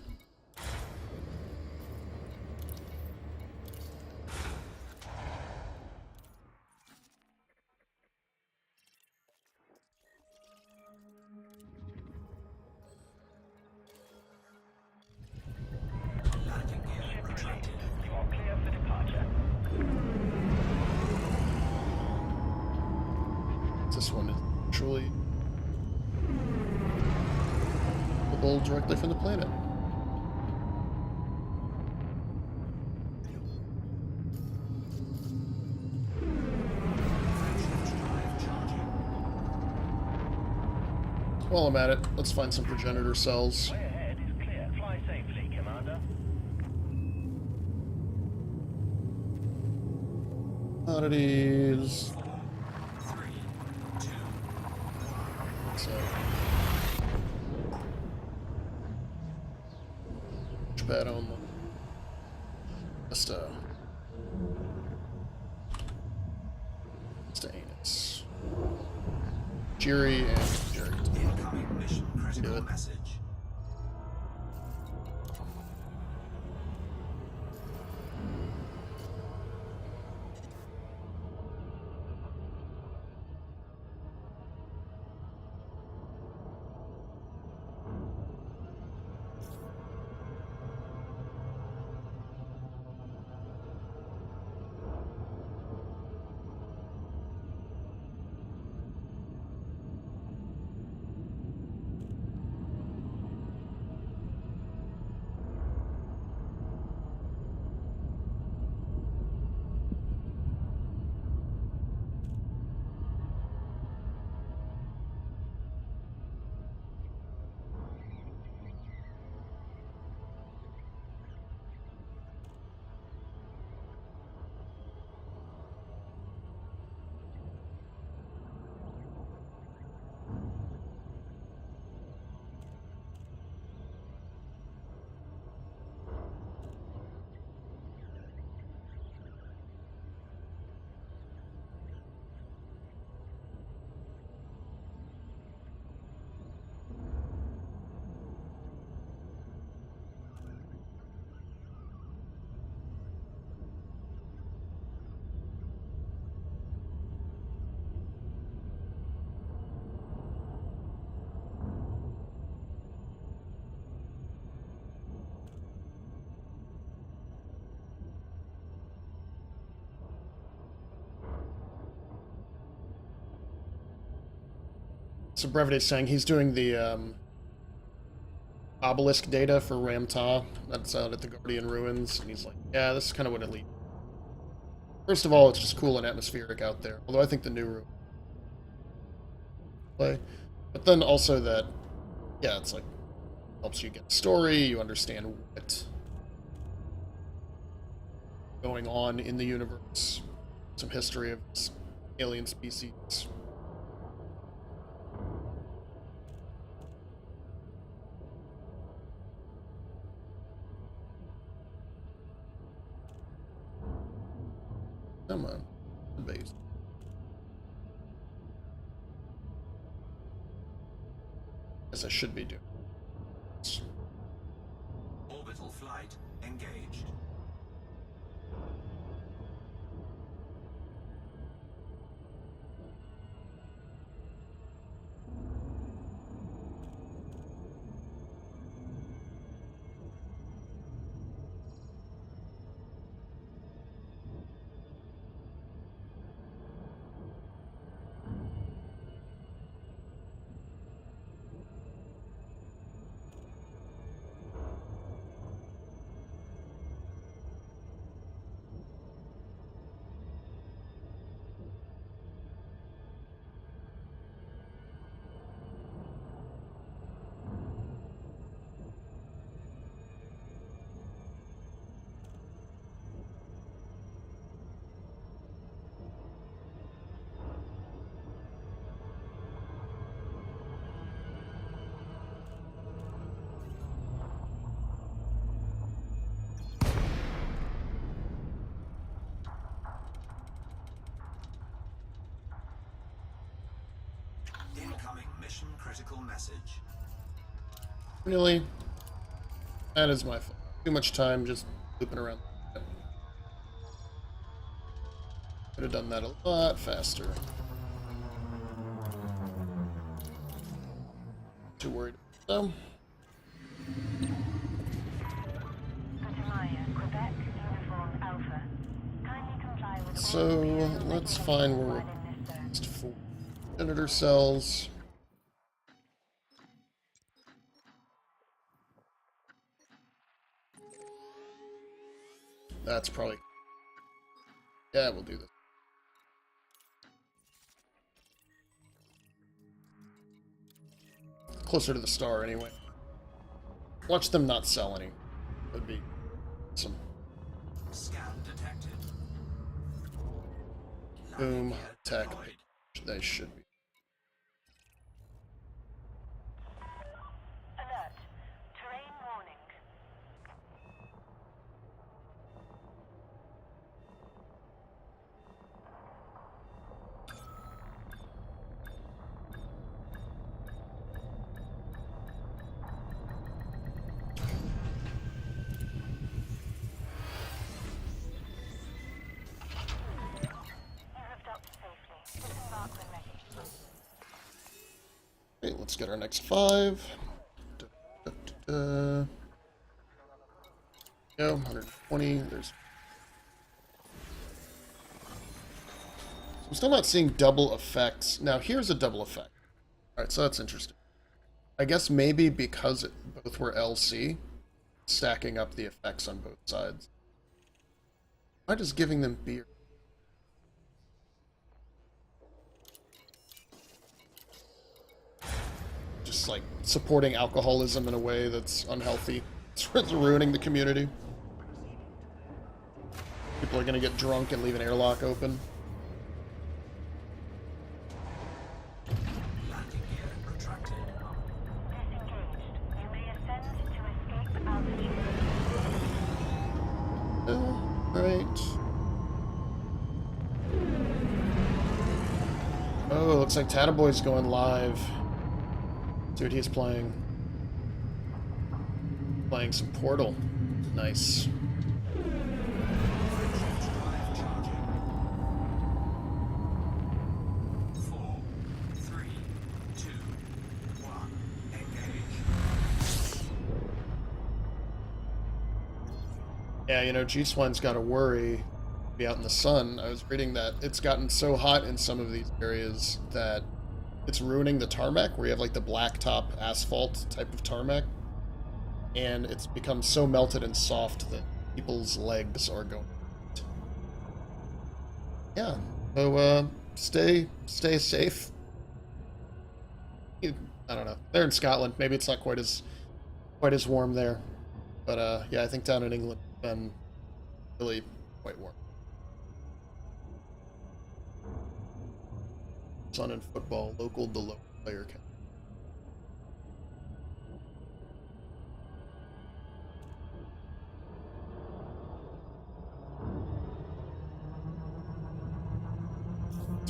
Landing gear retracted. You are clear for departure. This one is actually available directly from the planet. While I'm at it, let's find some progenitor cells. Way ahead is clear. Fly safely, Commander. Oddities. 3, 2, So. launch pad only. Just anus. Jiri and Jerry. Incoming mission critical Good. message. So Brevity's saying he's doing the obelisk data for Ramtah. That's out at the Guardian Ruins, and he's like, yeah, this is kind of what it leads. First of all, it's just cool and atmospheric out there. Although I think the new room play. But then also that, yeah, it's like helps you get a story, you understand what's going on in the universe, some history of this alien species. Come on, base. As I should be doing. Orbital flight engaged. Incoming mission critical message. Really? That is my fault. Too much time just looping around. Could have done that a lot faster. Too worried about them. Quebec, Uniform Alpha. Kindly comply with So let's find where we're next for senator cells. That's probably, yeah, we'll do this. Closer to the star anyway. Watch them not sell any. Would be some. Scan detected. Boom, Live tech. deployed. They should be. alert. Terrain warning. Okay, let's get our next 5. Go, 120. There's. I'm still not seeing double effects. Now, here's a double effect. Alright, so that's interesting. I guess maybe because both were LC, stacking up the effects on both sides. Why just giving them beer? Just like supporting alcoholism in a way that's unhealthy. It's ruining the community. People are gonna get drunk and leave an airlock open. Landing gear retracted. Disengaged. You may ascend to escape altitude. Right. Oh, looks like Tataboy's going live. See what he's playing. Playing some Portal. Nice. Drive charging. 4, 3, 2, 1. Engage. Yeah, you know, G-Swine's got to worry. Be out in the sun. I was reading that it's gotten so hot in some of these areas that it's ruining the tarmac, where you have like the blacktop asphalt type of tarmac. And it's become so melted and soft that people's legs are going. Yeah. So stay safe. I don't know. They're in Scotland. Maybe it's not quite as warm there. But yeah, I think down in England it's been really quite warm. Sun and football, local to local player count.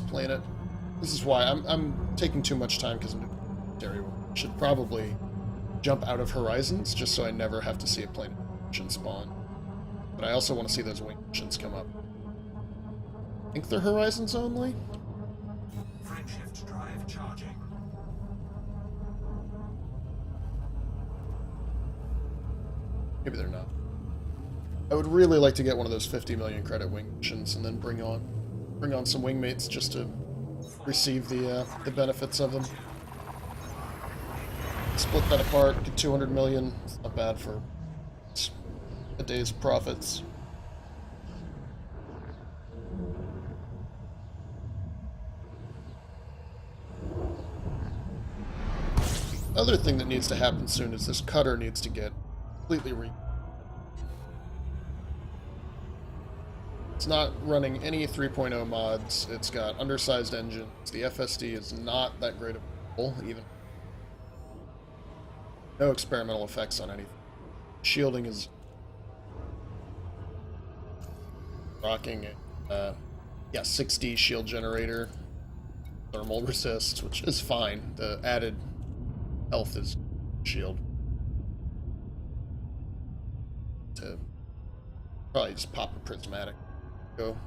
Playing it. This is why I'm taking too much time because I'm doing military work. Should probably jump out of Horizons just so I never have to see a plane mission spawn. But I also want to see those wing missions come up. I think they're Horizons only. Frameshift drive charging. Maybe they're not. I would really like to get one of those 50 million credit wing missions and then bring on some wingmates just to receive the benefits of them. Split that apart, get 200 million. It's not bad for a day's profits. The other thing that needs to happen soon is this cutter needs to get completely It's not running any 3.0 mods. It's got undersized engines. The FSD is not that great of a tool, even. No experimental effects on anything. Shielding is rocking a 6D shield generator, thermal resist, which is fine. The added health is shield. To probably just pop a prismatic. Go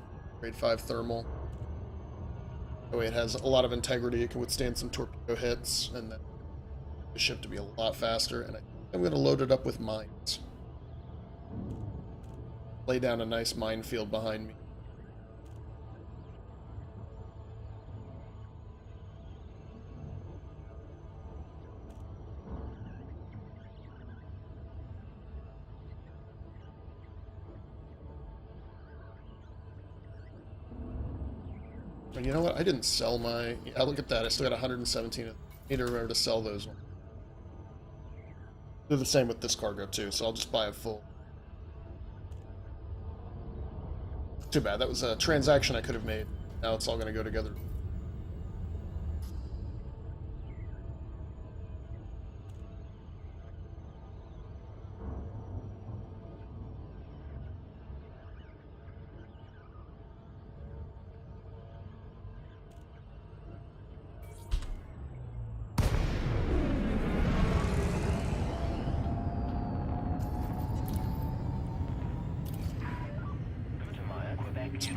grade 5 thermal. That way it has a lot of integrity. It can withstand some torpedo hits, and then the ship to be a lot faster. And I'm going to load it up with mines. Lay down a nice minefield behind me. And you know what? I didn't sell my... Yeah, look at that. I still got 117. I need to remember to sell those ones. Do the same with this cargo, too, so I'll just buy a full. Too bad. That was a transaction I could have made. Now it's all going to go together.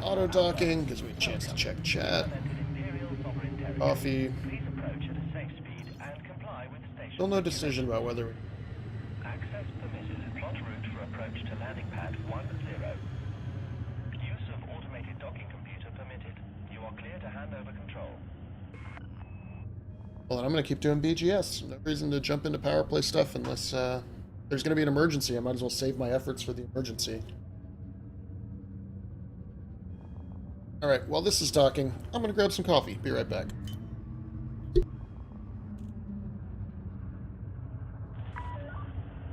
Auto docking gives me a chance to check chat. Coffee. Please approach at a safe speed and Still no decision about whether we... Access permitted. Plot route for approach to landing pad 10. Use of automated docking computer permitted. You are clear to hand over control. Well, then I'm going to keep doing BGS. No reason to jump into power play stuff unless there's going to be an emergency. I might as well save my efforts for the emergency. Alright, while this is talking, I'm going to grab some coffee. Be right back.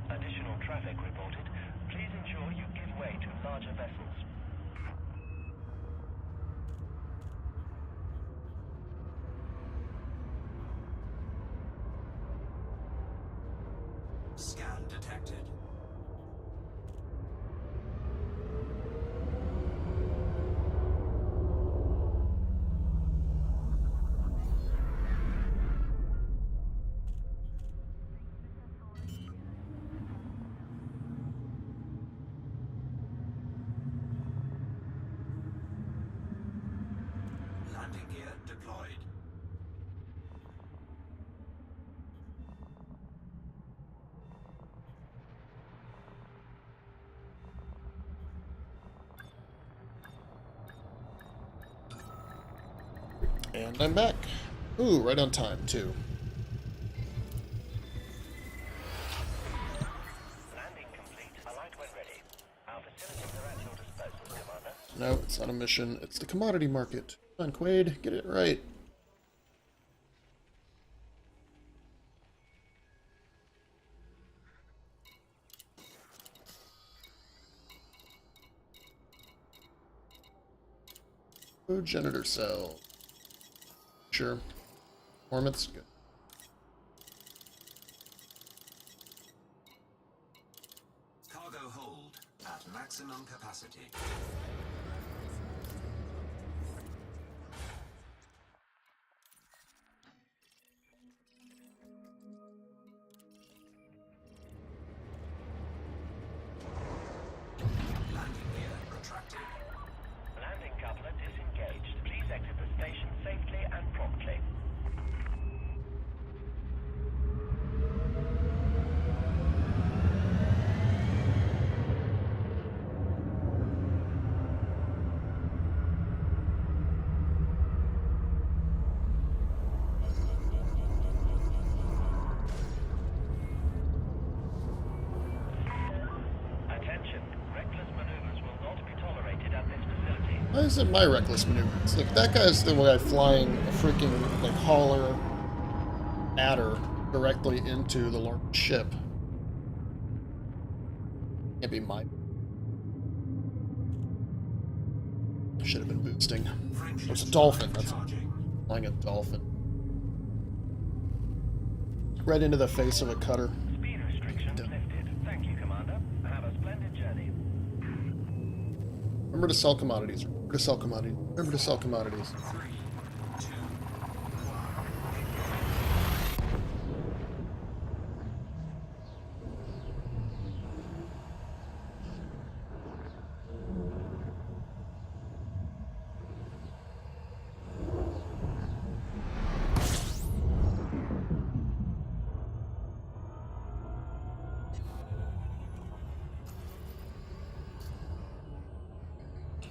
Additional traffic reported. Please ensure you give way to larger vessels. Scan detected. Landing gear deployed. And I'm back. Ooh, right on time, too. Landing complete. Alight when ready. Our facilities are at your disposal, Commander. No, it's not a mission. It's the commodity market. Come on, Quade, get it right. Progenitor cell. Sure. Performance, good. Cargo hold at maximum capacity. Landing gear retracted. Landing coupler disengaged. Please exit the station safely and promptly. Attention. Reckless maneuvers will not be tolerated at this facility. Why is it my reckless maneuvers? Like, that guy's the guy flying a freaking, like, hauler adder directly into the large ship. Can't be my... Should have been boosting. It was a dolphin. That's flying a dolphin. Right into the face of a cutter. Speed restrictions lifted. Thank you, Commander. Have a splendid journey. Remember to sell commodities. Remember to sell commodities. Remember to sell commodities. 3, 2, 1.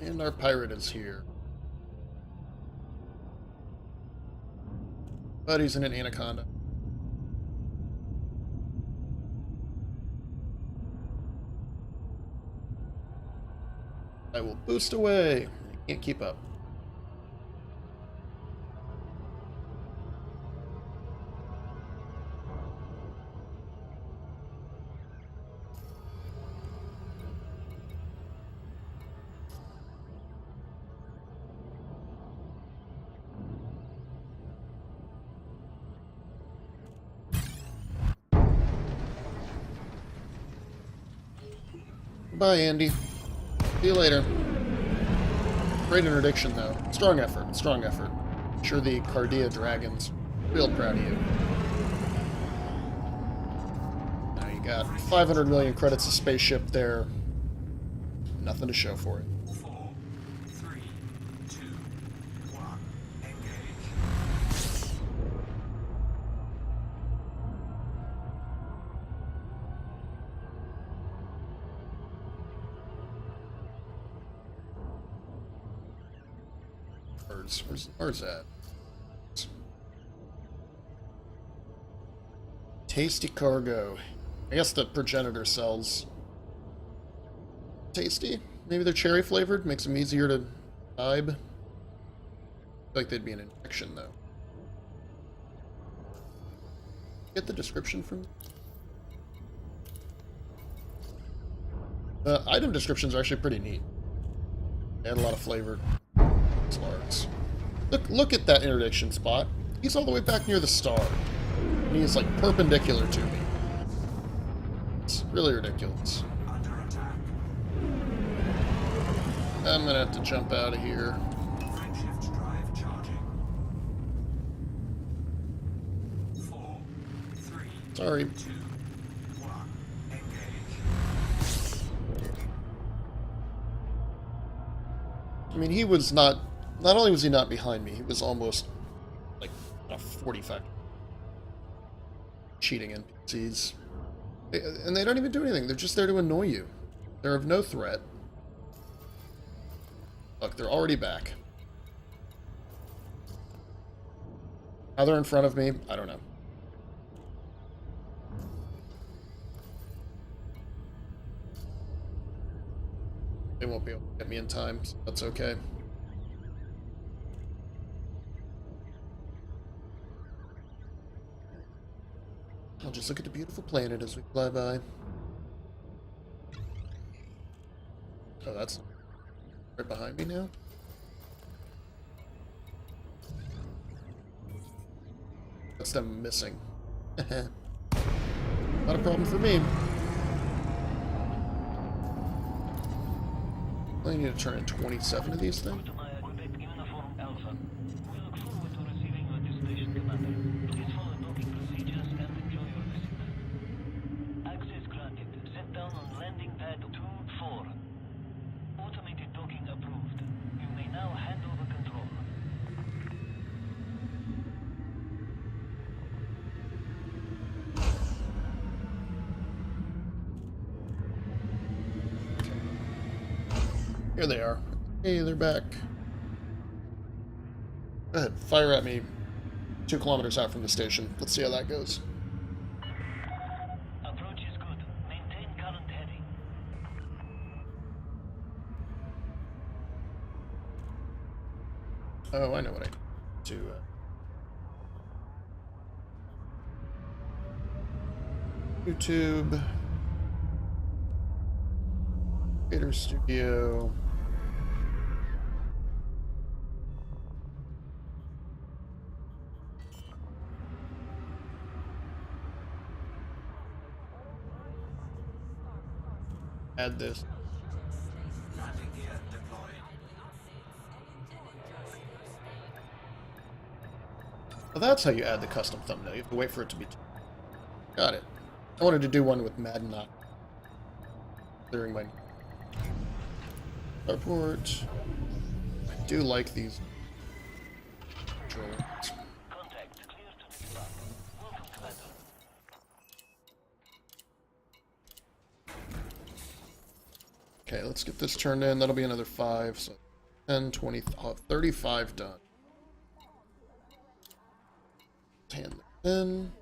And our pirate is here. But he's in an anaconda. I will boost away. Can't keep up. Bye, Andy. See you later. Great interdiction, though. Strong effort. Strong effort. I'm sure the Cardia Dragons real proud of you. Now you got 500 million credits a spaceship there. Nothing to show for it. 4, 3, 2, 1. Engage. Mars. Where's Mars at? Tasty cargo. I guess the progenitor cells. Tasty? Maybe they're cherry flavored, makes them easier to imbibe. I feel like they'd be an injection though. Get the description from. Item descriptions are actually pretty neat. They add a lot of flavor. Look at that interdiction spot. He's all the way back near the star. And he's like perpendicular to me. It's really ridiculous. Under attack. I'm gonna have to jump out of here. Frameshift drive charging. 4, 3, Sorry. 2, 1. Engage. I mean, he was not only was he not behind me, he was almost like a 45. Cheating NPCs. And they don't even do anything. They're just there to annoy you. They're of no threat. Look, they're already back. How they're in front of me, I don't know. They won't be able to get me in time, so that's okay. I'll just look at the beautiful planet as we fly by. Oh, that's right behind me now? That's them missing. Not a problem for me. I need to turn in 27 of these things. Quebec Uniform Alpha. We look forward to receiving you at this station, Commander. Please follow docking procedures and enjoy your visit. Access granted. Set down on landing pad 2-4. Automated docking approved. You may now hand over control. Here they are. Hey, they're back. Go ahead, fire at me 2 kilometers out from the station. Let's see how that goes. Approach is good. Maintain current heading. Oh, I know what I need to YouTube. Creator Studio. Add this. Landing gear deployed. Well, that's how you add the custom thumbnail. You have to wait for it to be. Got it. I wanted to do one with Madden not clearing my airport. I do like these controls. Contact clear to disembark. Welcome, Commander. Okay, let's get this turned in. That'll be another 5. So 10, 20, 35 done. Hand them in.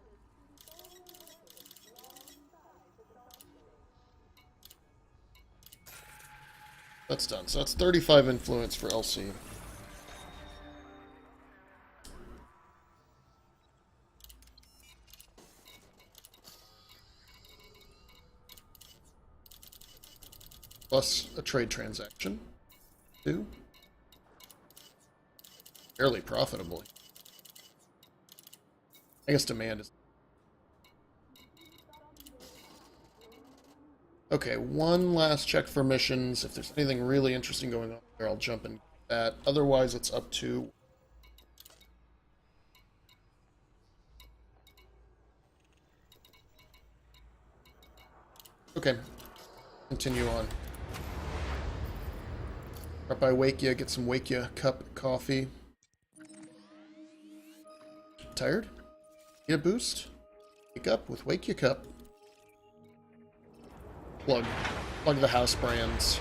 That's done. So that's 35 influence for LC. Plus a trade transaction. 2. Fairly profitable. I guess demand is... Okay, one last check for missions. If there's anything really interesting going on there, I'll jump in that. Otherwise, it's up to... Okay. Continue on. Drop by Wakia, get some Wakia cup coffee. Tired? Need a boost? Wake up with Wakia cup. Plug the house brands.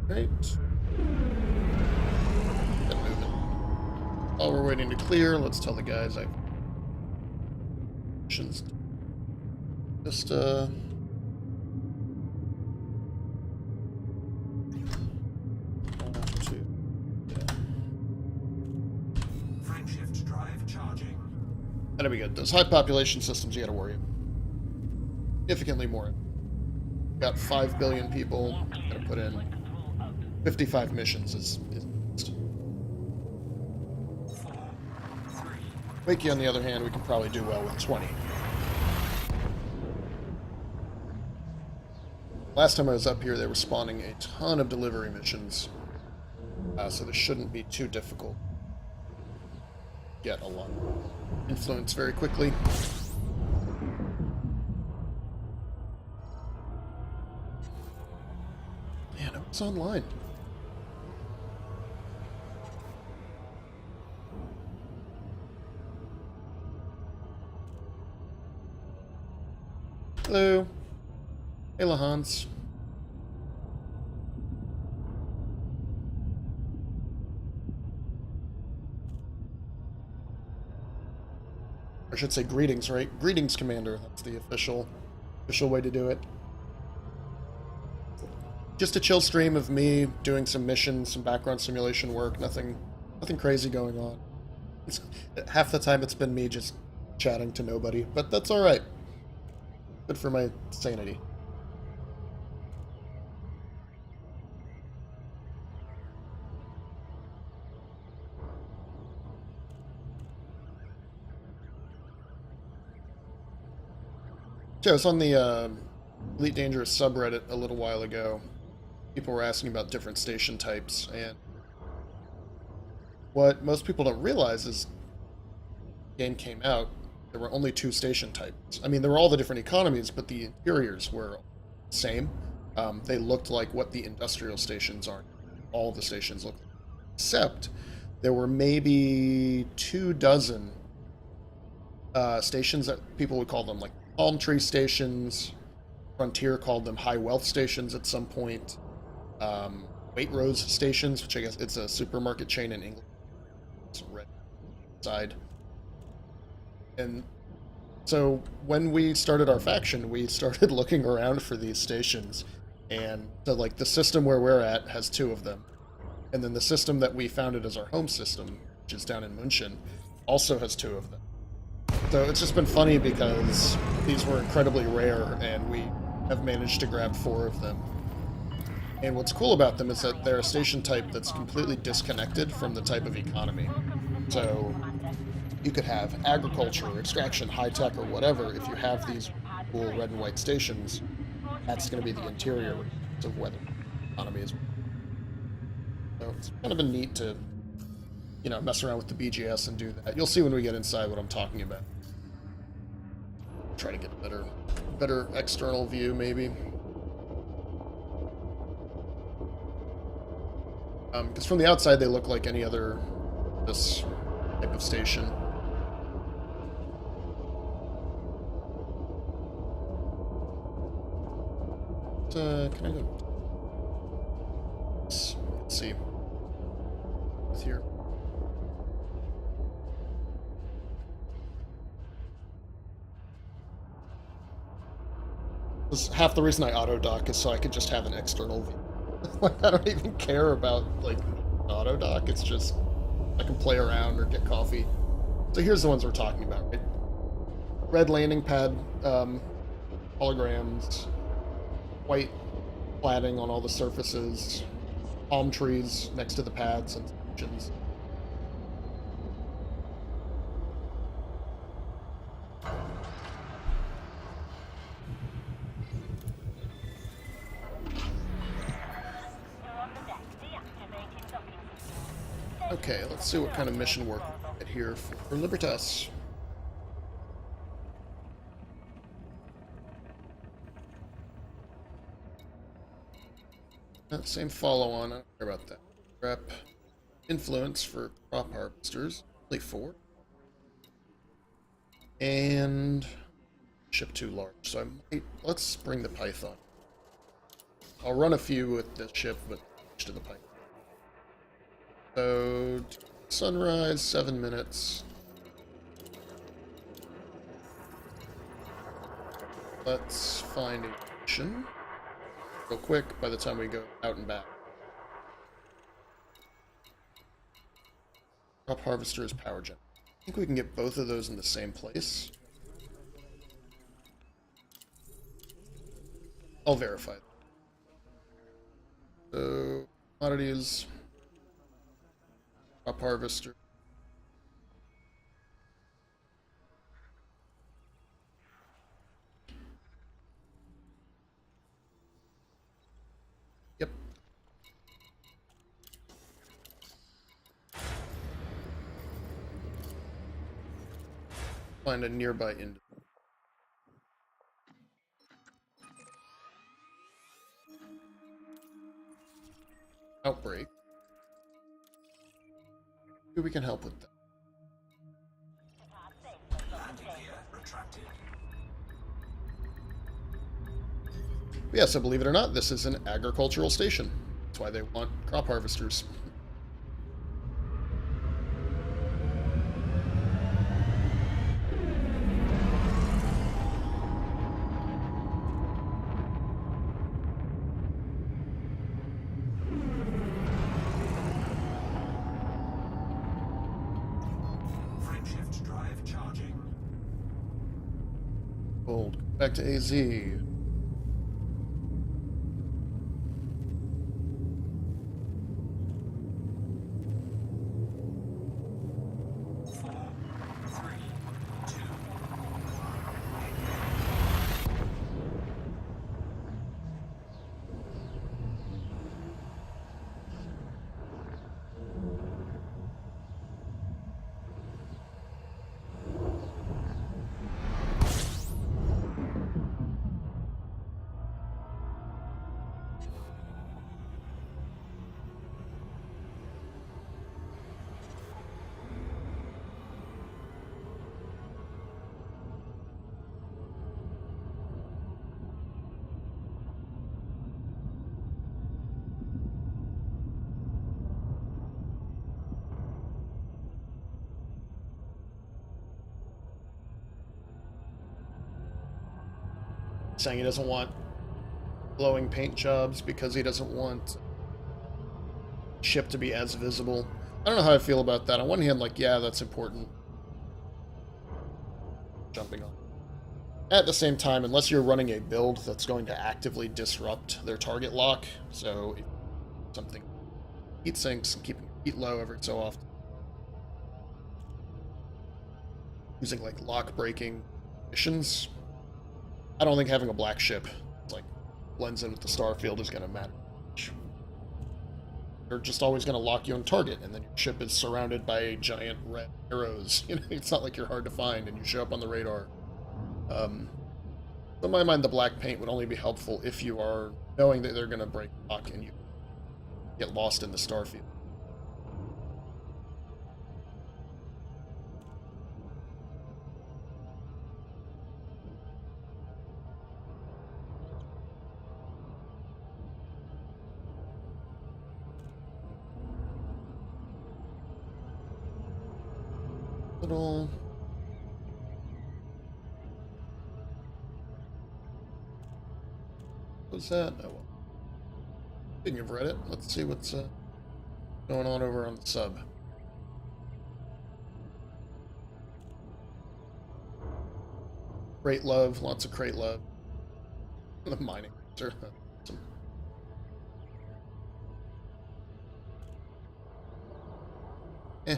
Right. Get moving. While we're waiting to clear, let's tell the guys I've missions. Just Frameshift drive charging. that'll be good. Those high population systems you gotta worry about. Significantly more. Got 5 billion people. Gotta put in 55 missions is Wakey, on the other hand, we can probably do well with 20. Last time I was up here, they were spawning a ton of delivery missions, so this shouldn't be too difficult. Get a lot of influence very quickly. Man, it's online. Hello. Hey, Lahans. I should say greetings, right? Greetings, Commander. That's the official way to do it. Just a chill stream of me doing some missions, some background simulation work. Nothing crazy going on. Half the time it's been me just chatting to nobody, but that's all right. Good for my sanity. So I was on the Elite Dangerous subreddit a little while ago. People were asking about different station types, and what most people don't realize is the game came out, there were only 2 station types. I mean, there were all the different economies, but the interiors were the same. They looked like what the industrial stations are. All the stations looked like. Except there were maybe 24 stations that people would call them like palm tree stations. Frontier called them high wealth stations at some point. Waitrose stations, which I guess it's a supermarket chain in England. It's red side. And so when we started our faction, we started looking around for these stations. And so like the system where we're at has 2 of them. And then the system that we founded as our home system, which is down in München, also has 2 of them. So it's just been funny because these were incredibly rare and we have managed to grab 4 of them. And what's cool about them is that they're a station type that's completely disconnected from the type of economy. So you could have agriculture, extraction, high-tech, or whatever. If you have these cool red and white stations, that's going to be the interior of whether the economy is. So it's kind of been neat to, you know, mess around with the BGS and do that. You'll see when we get inside what I'm talking about. Try to get a better external view, maybe. Because from the outside they look like any other this type of station. Can I go? Let's see. It's here. Half the reason I auto-dock is so I could just have an external view. Like, I don't even care about, like, auto-dock. It's just I can play around or get coffee. So here's the ones we're talking about, right? Red landing pad, holograms, white cladding on all the surfaces, palm trees next to the pads and sections. Okay, let's see what kind of mission work we get here for Libertas. Same follow-on, I don't care about that. Rep influence for crop harvesters, only 4. And ship too large, so let's bring the Python. I'll run a few with this ship, but to the pipe. So, sunrise, 7 minutes. Let's find a mission real quick by the time we go out and back. Crop harvester is power gen. I think we can get both of those in the same place. I'll verify. So, commodities, crop harvester. Yep. Find a nearby industry. Outbreak. Maybe we can help with that. Landing gear retracted. Yes, so believe it or not, this is an agricultural station. That's why they want crop harvesters. Frameshift drive charging. Hold. Back to AZ. Saying he doesn't want glowing paint jobs because he doesn't want ship to be as visible. I don't know how I feel about that. On one hand, like, yeah, that's important. Jumping on. At the same time, unless you're running a build that's going to actively disrupt their target lock, so if something heat sinks and keeping heat low every so often, using like lock breaking missions, I don't think having a black ship like blends in with the star field is going to matter much. They're just always going to lock you on target, and then your ship is surrounded by giant red arrows. You know, it's not like you're hard to find, and you show up on the radar. In my mind, the black paint would only be helpful if you are knowing that they're going to break lock and you get lost in the star field. Little. What's that? Oh, well. Speaking of Reddit, let's see what's going on over on the sub. Crate love, lots of crate love. The mining sure. Awesome. Eh.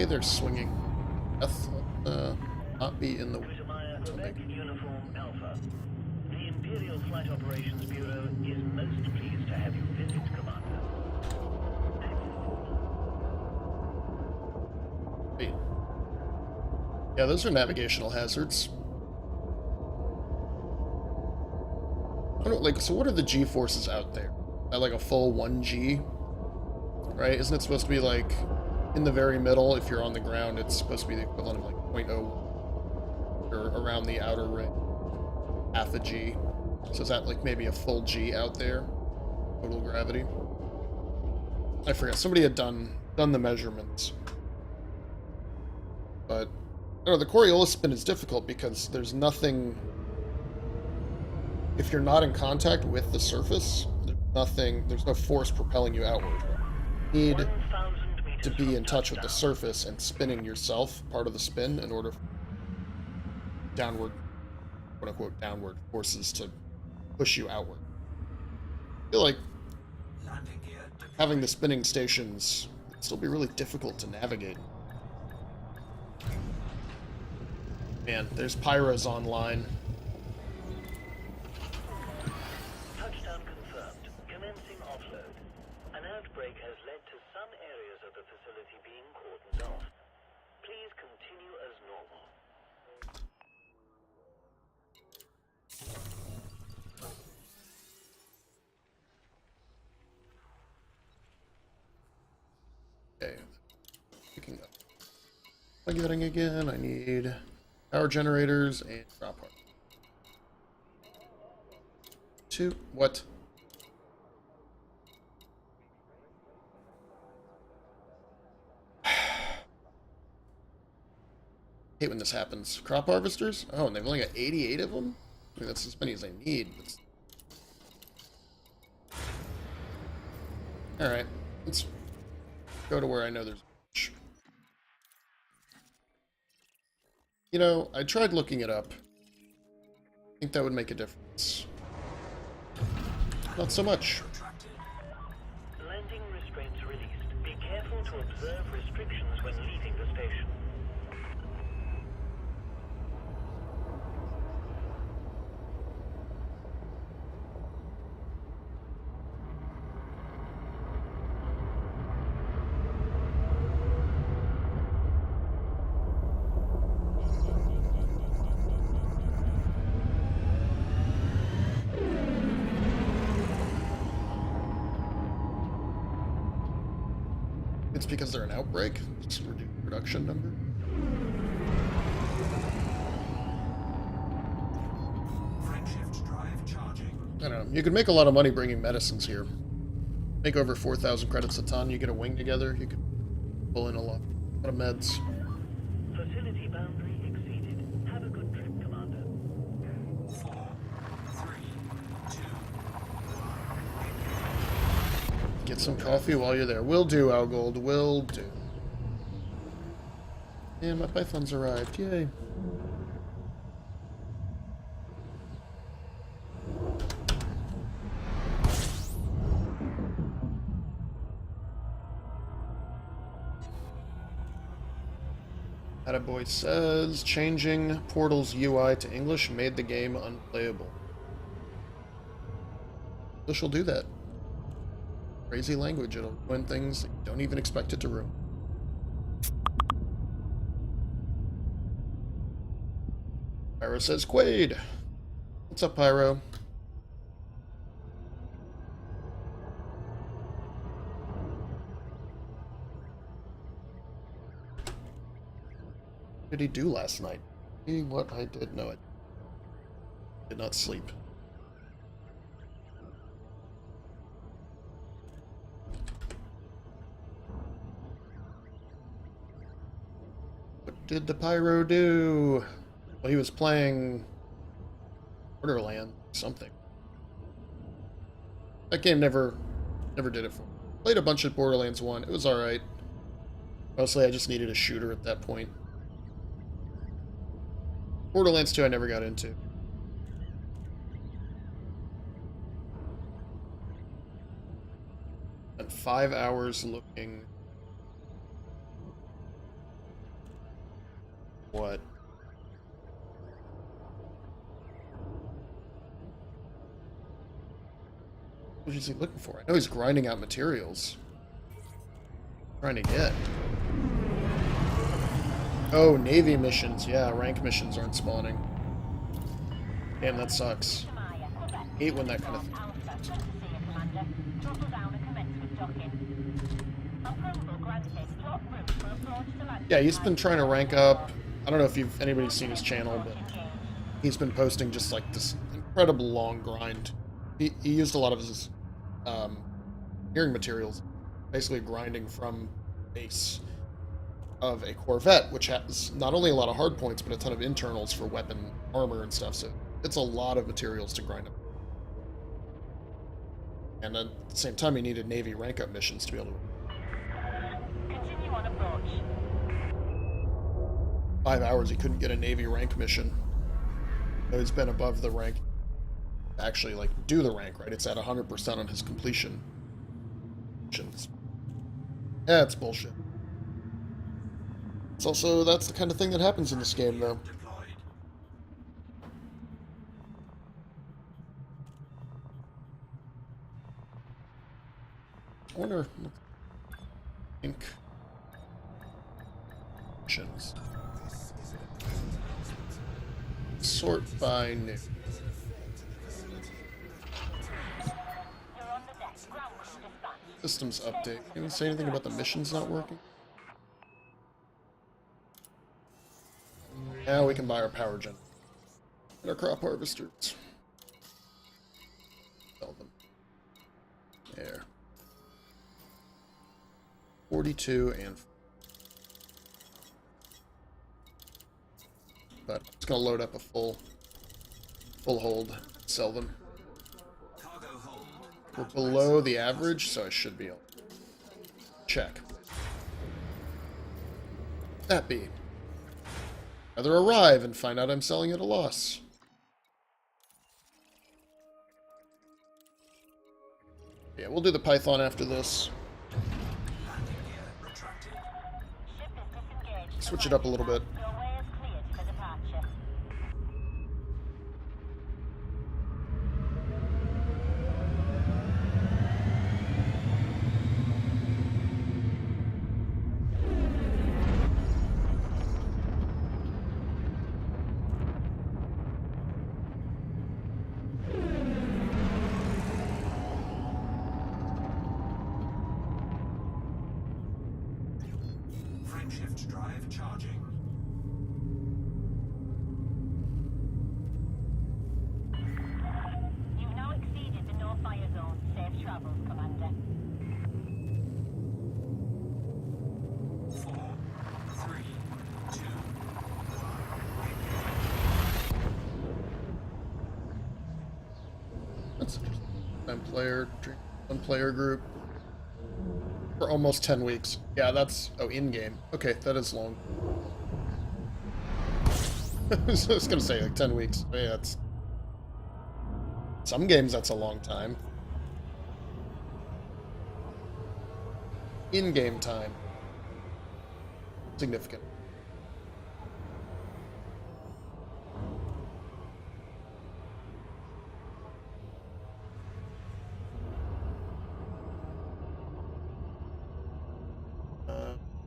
they're swinging. Death, not be in the way. Quebec Uniform Alpha. The Imperial Flight Operations Bureau is most pleased to have you visit, Commander. Wait. Yeah, those are navigational hazards. I don't, like, so what are the G forces out there? At like a full 1G? Right? Isn't it supposed to be like in the very middle? If you're on the ground, it's supposed to be the equivalent of like 0.0 or around the outer ring. Half a G. So is that like maybe a full G out there? Total gravity. I forgot. Somebody had done the measurements. But I don't know, the Coriolis spin is difficult because there's nothing. If you're not in contact with the surface, there's no force propelling you outward. You need to be in touch with the surface and spinning yourself, part of the spin, in order for downward, quote unquote, downward forces to push you outward. I feel like having the spinning stations would still be really difficult to navigate. Man, there's Pyros online. Touchdown confirmed. Commencing offload. An outbreak has led to some areas of the facility being cordoned off. Please continue as normal. Okay. Picking up. What am I getting again? I need power generators and drop heart. 2. What? Hate when this happens. Crop harvesters? Oh, and they've only got 88 of them? I mean, that's as many as I need. Alright, let's go to where I know there's a bunch. You know, I tried looking it up. I think that would make a difference. Not so much. Landing restraints released. Be careful to observe restrictions when leaving the station. It's because they're an outbreak? Just reduce production number? I don't know. You could make a lot of money bringing medicines here. Make over 4,000 credits a ton. You get a wing together, you could pull in a lot of meds. Facility boundary exceeded. Have a good trip, Commander. 4, 3, 2. Get some coffee while you're there. Will do, Algold. Will do. And my python's arrived. Yay. Attaboy says, changing Portal's UI to English made the game unplayable. English will do that. Crazy language, it'll ruin things that you don't even expect it to ruin. Pyro says, Quade! What's up, Pyro? What did he do last night? What I did? No, I did not sleep. What did the Pyro do? Well, he was playing Borderlands something. That game never did it for me. Played a bunch of Borderlands 1. It was alright. Mostly I just needed a shooter at that point. Borderlands 2 I never got into. Spent 5 hours looking What? What is he looking for? I know he's grinding out materials. Trying to get. Oh, Navy missions. Yeah, rank missions aren't spawning. Damn, that sucks. Hate when that kind of thing. Yeah, he's been trying to rank up. I don't know if anybody's seen his channel, but he's been posting just like this incredible long grind. He used a lot of his engineering materials, basically grinding from base of a Corvette, which has not only a lot of hard points, but a ton of internals for weapon armor and stuff, so it's a lot of materials to grind up. And at the same time, he needed Navy rank up missions to be able to... Continue on approach. 5 hours, he couldn't get a Navy rank mission. So he's been above the rank. Actually, like, do the rank, right? It's at 100% on his completion. Yeah, it's bullshit. It's also, that's the kind of thing that happens in this game, though. I wonder... Ink. Missions. Sort by new. Systems update. Can you say anything about the missions not working? Now we can buy our power gen. And our crop harvesters. Sell them. There. 42 and... But it's gonna load up a full hold. Sell them. We're below the average, so I should be able to check. That be. Either arrive and find out I'm selling at a loss. Yeah, we'll do the Python after this. Switch it up a little bit. Shift drive charging. You've now exceeded the no fire zone. Safe travels, Commander. 4, 3, 2, 1. That's interesting. One player group. For almost 10 weeks. Yeah, that's... Oh, in-game. Okay, that is long. I was gonna say, like, 10 weeks. But yeah, that's... Some games, that's a long time. In-game time. Significant.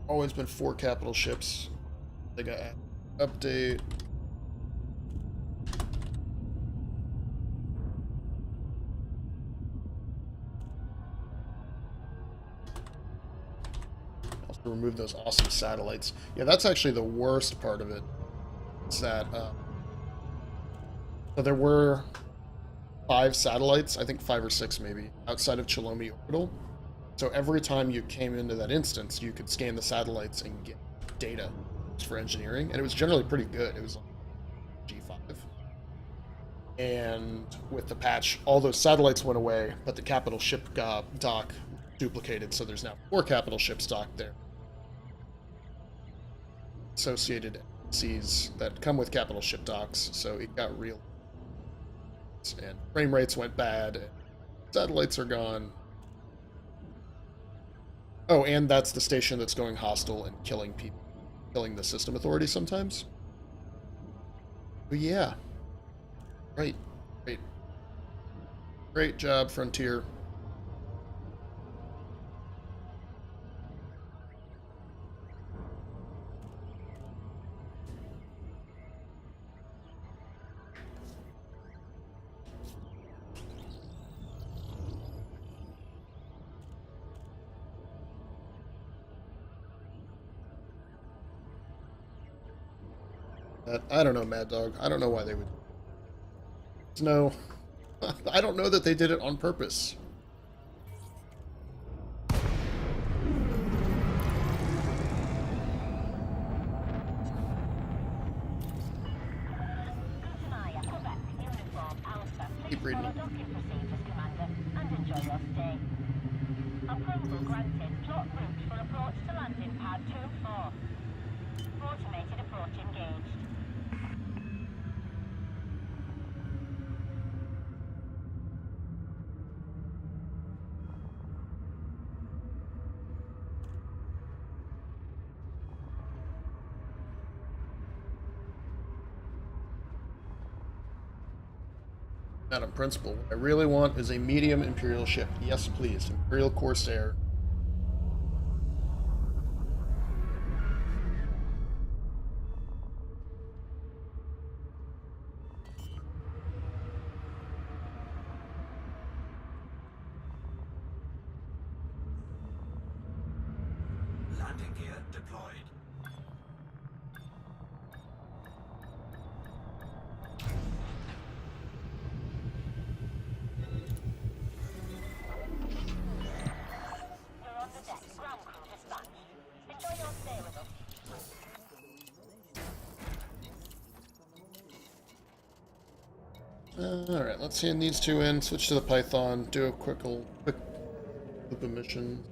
Always been 4 capital ships. They got update. Also remove those awesome satellites. Yeah, that's actually the worst part of it. It's that so there were 5 satellites, I think 5 or 6 maybe, outside of Chilomi orbital. So every time you came into that instance, you could scan the satellites and get data for engineering, and it was generally pretty good. It was like G5. And with the patch, all those satellites went away, but the capital ship dock duplicated, so there's now 4 capital ships docked there. Associated NPCs that come with capital ship docks, so it got real. And frame rates went bad, and satellites are gone. Oh, and that's the station that's going hostile and killing people. killing the system authority sometimes. But yeah. Great. Great. Great job, Frontier. I don't know, Mad Dog. I don't know why they would. No. I don't know that they did it on purpose. Keep reading. Approval granted. Plot route for approach to landing pad 2-4. Automated approach engaged. Madam Principal, what I really want is a medium Imperial ship. Yes, please. Imperial Corsair. Landing gear deployed. You're on the deck. Ground crew dispatched. Enjoy your stay with us. Alright, let's hand these two in, switch to the Python, do a quick loop of mission.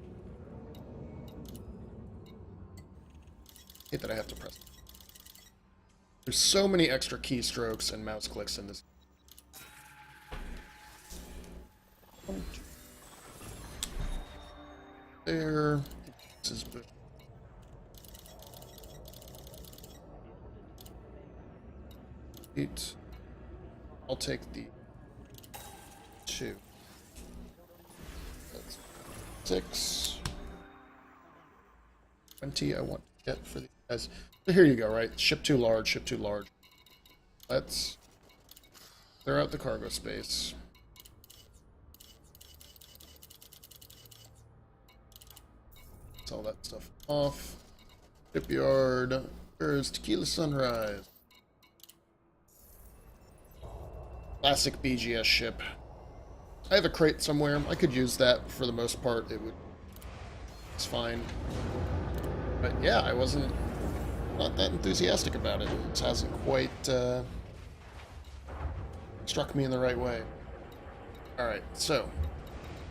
Hate that I have to press. There's so many extra keystrokes and mouse clicks in this. There. This is good. Eight. I'll take the 2. That's 6. 20 I want to get for these guys. So here you go, right? Ship too large, ship too large. Let's clear out the cargo space. Let's all that stuff off. Shipyard. Where's Tequila Sunrise? Classic BGS ship. I have a crate somewhere. I could use that for the most part. It's fine. But yeah, I wasn't not that enthusiastic about it. It hasn't quite struck me in the right way. Alright, so.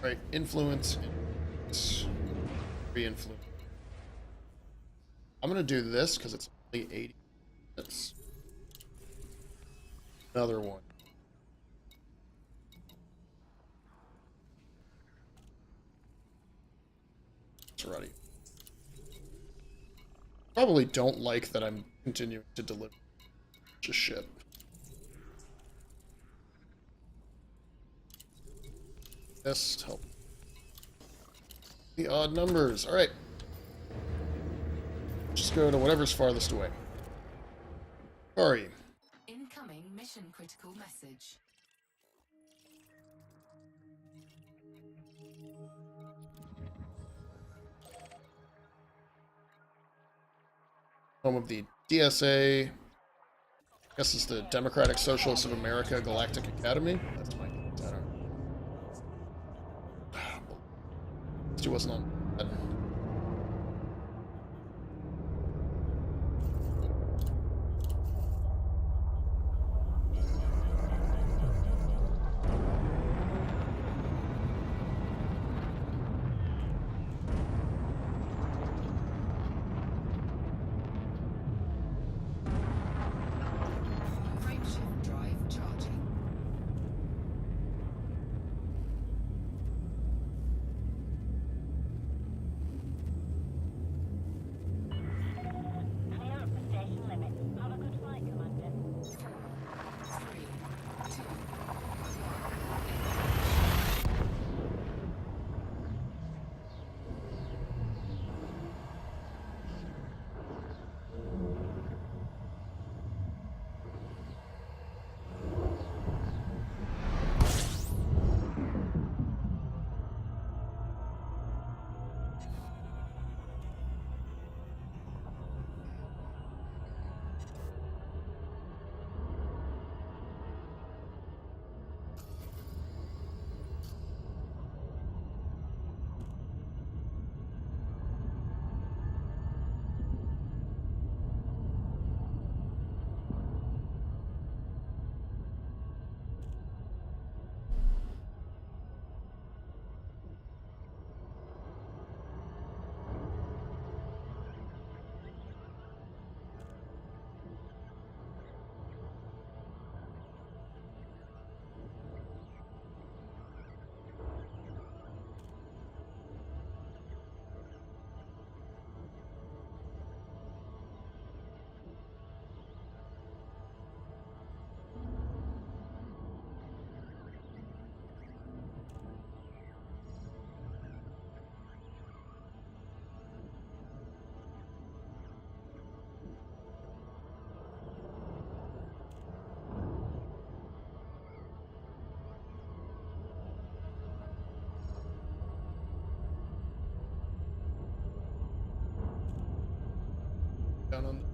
Right, influence. Re-influence. I'm gonna do this because it's only 80 minutes. Another one. Ready. Probably don't like that I'm continuing to deliver just shit. This help. The odd numbers. Alright. Just go to whatever's farthest away. Sorry. Incoming mission critical message. Home of the DSA. I guess it's the Democratic Socialists of America Galactic Academy. That's my name. I don't know. She wasn't on that. Frameshift drive charging.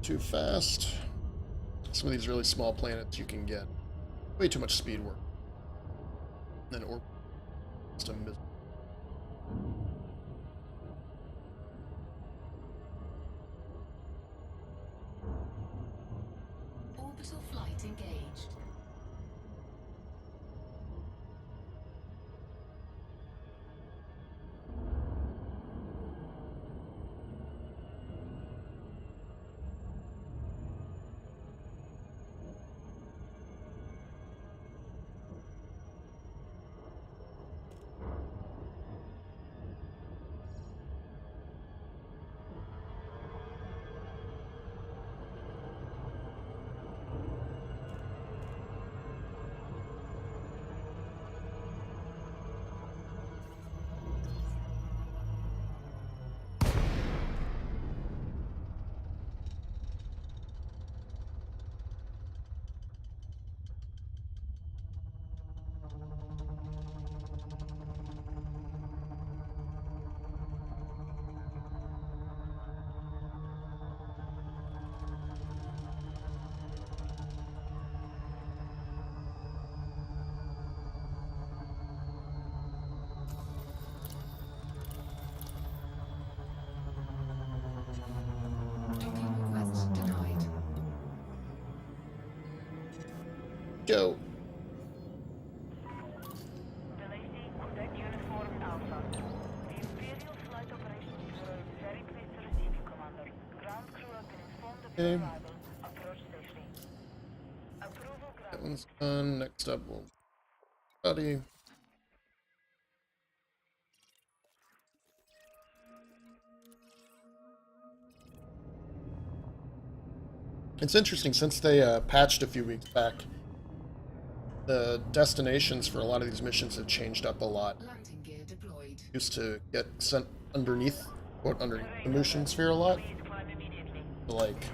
too fast. Some of these really small planets you can get way too much speed work. And then orbit just a miss. Orbital flight engaged. Docking request denied. Go. Delacey, Quade Uniform Alpha. The Imperial Flight Operations Bureau is very pleased to receive you, Commander. Ground crew have been informed of your Okay. arrival. Approach safely. Approval That granted. one's done. Next up, we'll study. It's interesting, since they patched a few weeks back, the destinations for a lot of these missions have changed up a lot. Landing gear deployed. Used to get sent underneath, quote, underneath the motion sphere a lot. Please climb immediately. Like,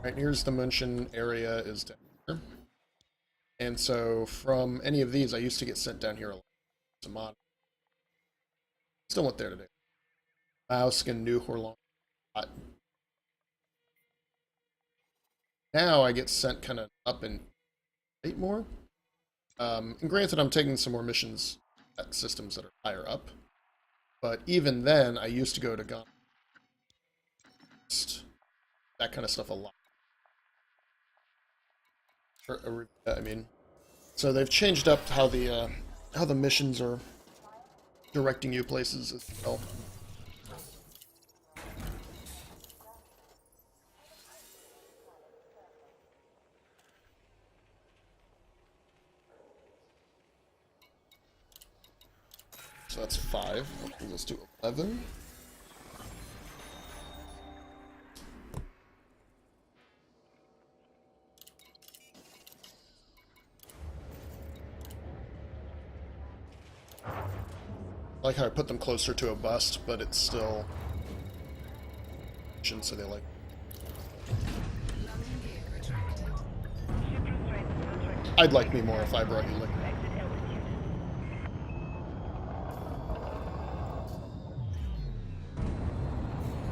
right here's the motion area is down here. And so from any of these, I used to get sent down here a lot. It's a mod. Still went there today. Mausk and New Horlong. Now I get sent kind of up and right more. And granted, I'm taking some more missions at systems that are higher up. But even then, I used to go to Gun. That kind of stuff a lot. I mean, so they've changed up how the missions are directing you places as well. So that's 5. That brings us to 11. I like how I put them closer to a bust, but it's still... so they like... Landing gear retracted. Ship restraints retracted. I'd like me more if I brought you like... Exit altitude.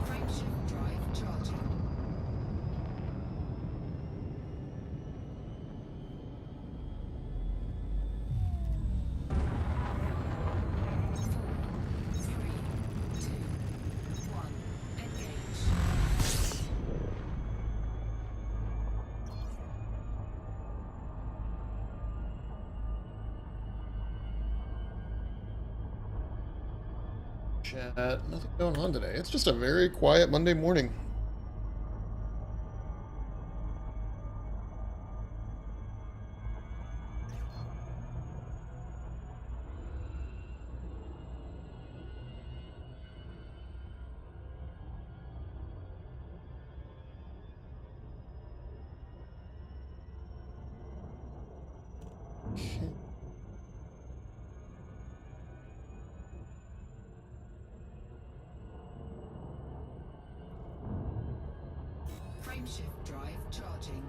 Frameshift drive charging. Four, three, two, one. Engage. Chat, nothing going on today. It's just a very quiet Monday morning. Okay. Frameshift drive charging.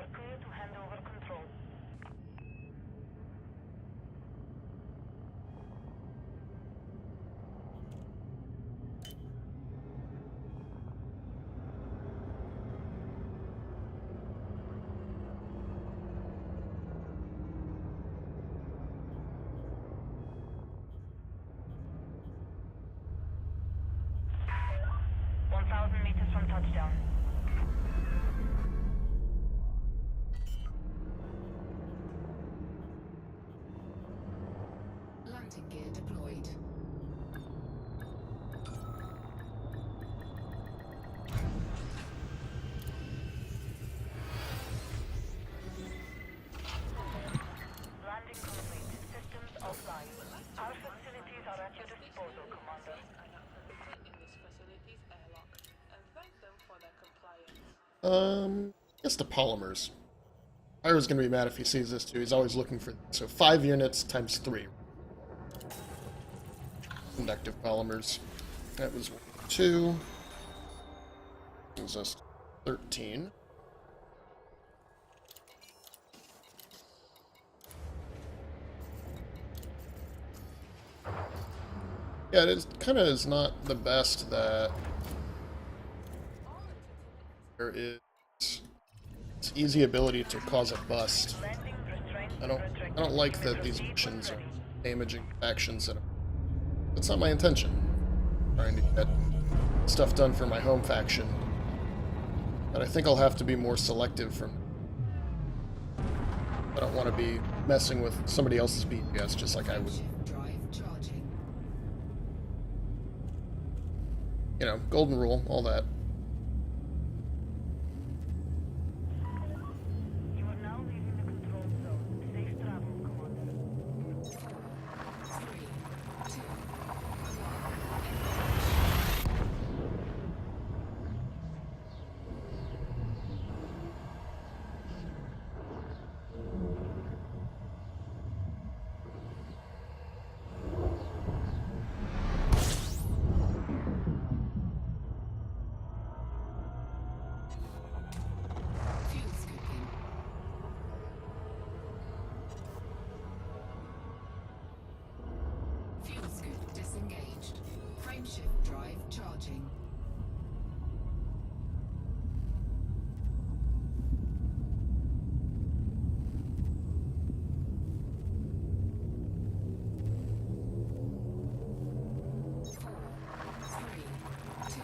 your crew to hand over control. Meters from touchdown. Landing gear deployed. Landing complete. Systems offline. Our facilities are at your disposal, Commander. In this facility's airlock and thank them for their compliance. I guess the polymers. Pyro's gonna be mad if he sees this too. He's always looking for. So 5 units times 3. Conductive polymers. That was 2. Gives us 13. Yeah, it kind of is not the best that there is this easy ability to cause a bust. I don't like that these missions are damaging factions that that's not my intention. I'm trying to get stuff done for my home faction. But I think I'll have to be more selective from I don't want to be messing with somebody else's BGS just like I would. Drive charging. You know, golden rule, all that. You are now leaving the control zone. Safe travel, Commander. 4, 3, 2, fuel scooping. Fuel scoop disengaged. Frameshift drive charging. Four, three, two,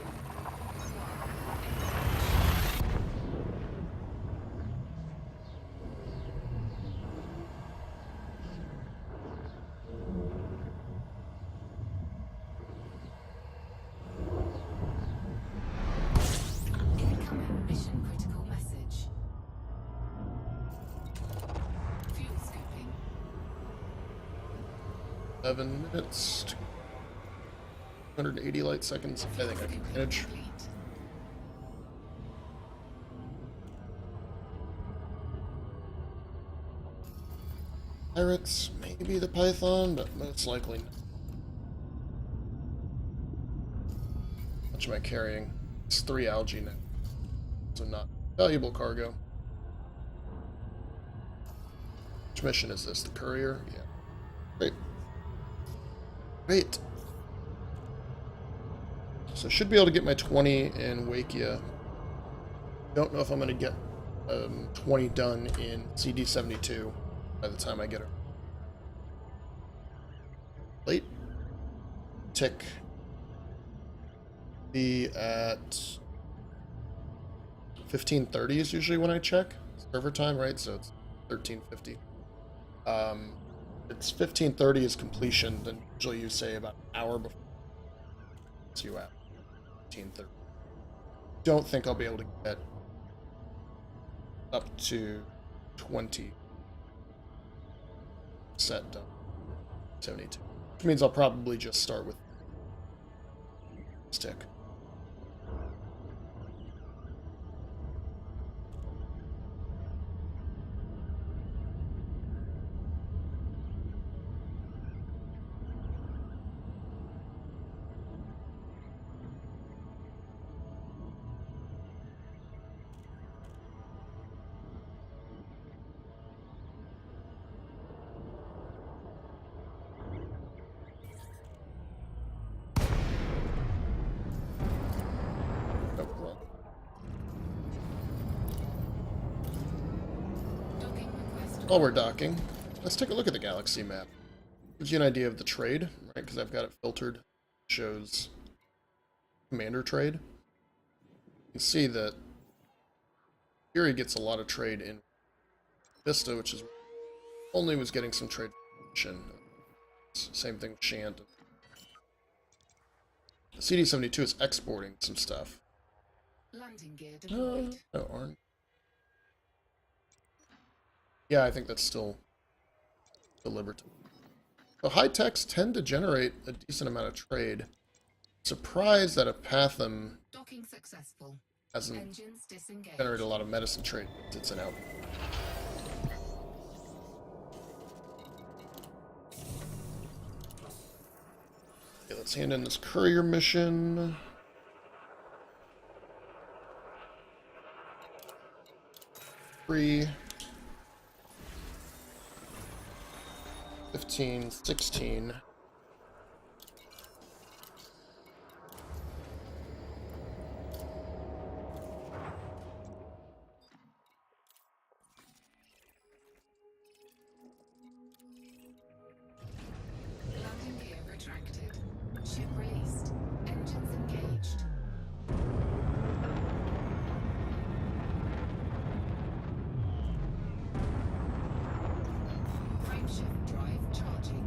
incoming mission critical message. Fuel scooping. 7 minutes. 280 light seconds. I think I can manage. Complete. Pirates, maybe the Python, but most likely not. How much am I carrying? It's 3 algae now. So not valuable cargo. Which mission is this? The courier? Yeah. Great. Great. So should be able to get my 20 in Wakia. Don't know if I'm going to get 20 done in CD72 by the time I get it. Late. Tick. Be at 15:30 is usually when I check server time, right? So it's 13:50. It's 15:30 is completion. Then usually you say about an hour before it's you at 15:30. Don't think I'll be able to get up to 20 set done. 72. Which means I'll probably just start with stick. while we're docking, let's take a look at the galaxy map. Gives you an idea of the trade, right? Because I've got it filtered. Shows commander trade. You can see that Fury gets a lot of trade in Vista, which is only was getting some trade. Same thing with Shant. CD-72 is exporting some stuff. Landing gear deployed. No, aren't. Yeah, I think that's still the Libertas. So high techs tend to generate a decent amount of trade. Surprised that a Patham Docking successful. hasn't Engines disengaged. generated a lot of medicine trade. It's an out. Okay, let's hand in this courier mission. Three. 15, 16. Landing gear retracted. Ship released. Engines engaged. Frameshift drive charging.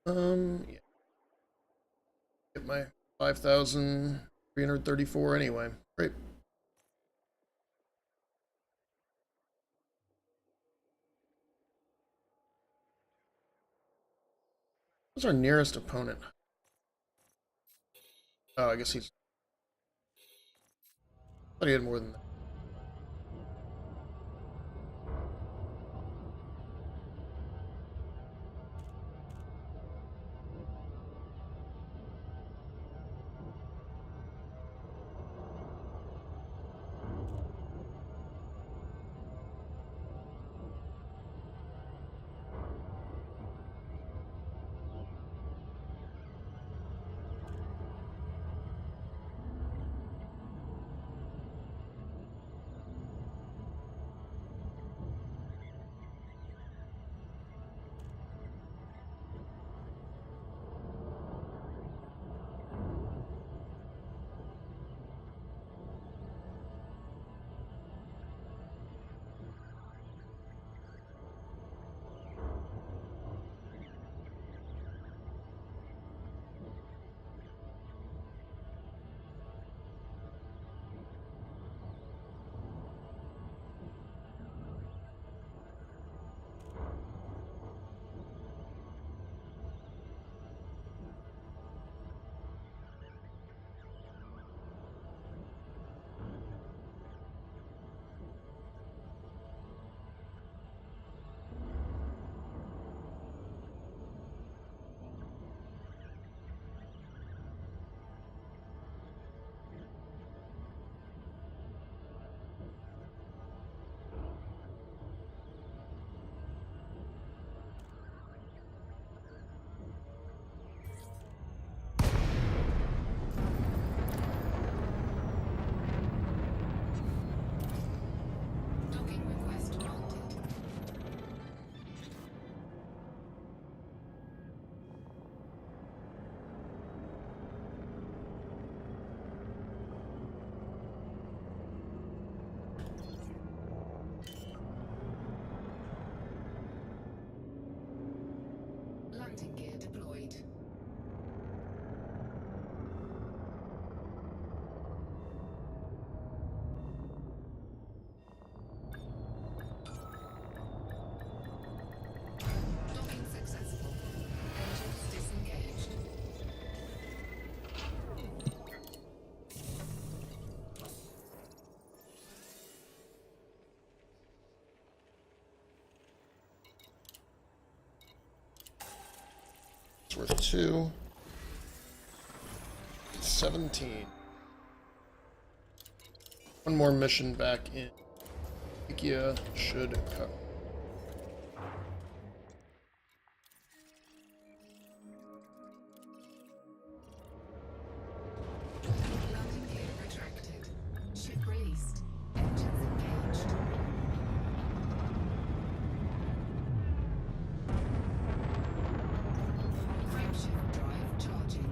Yeah. Get my 5,334 anyway. Great. Who's our nearest opponent? Oh, I guess he's. I thought he had more than that. That's worth 2. 17. One more mission back in Ikea should cover. Landing gear retracted. Ship released. Engines engaged. Frameshift drive charging.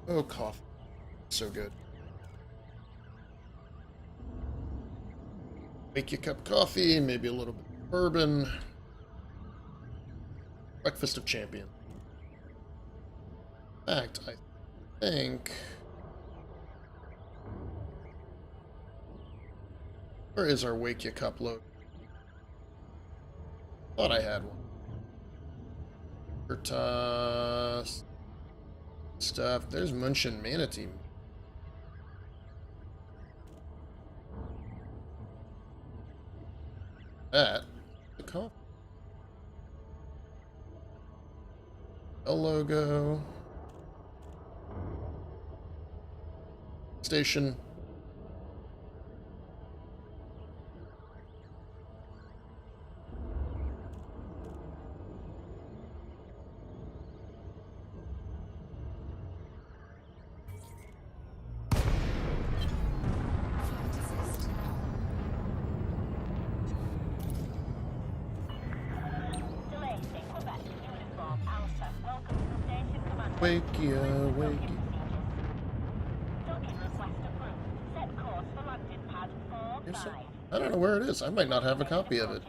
Oh, coffee. So good. Make your cup of coffee, maybe a little bit of bourbon. Breakfast of champions. In fact, I think... Where is our Wake Your Cup load? Thought I had one. Libertas stuff. There's Munchen Manatee. That. The coffee. A logo. Station. Wake ya, wake ya. I don't know where it is. I might not have a copy of it.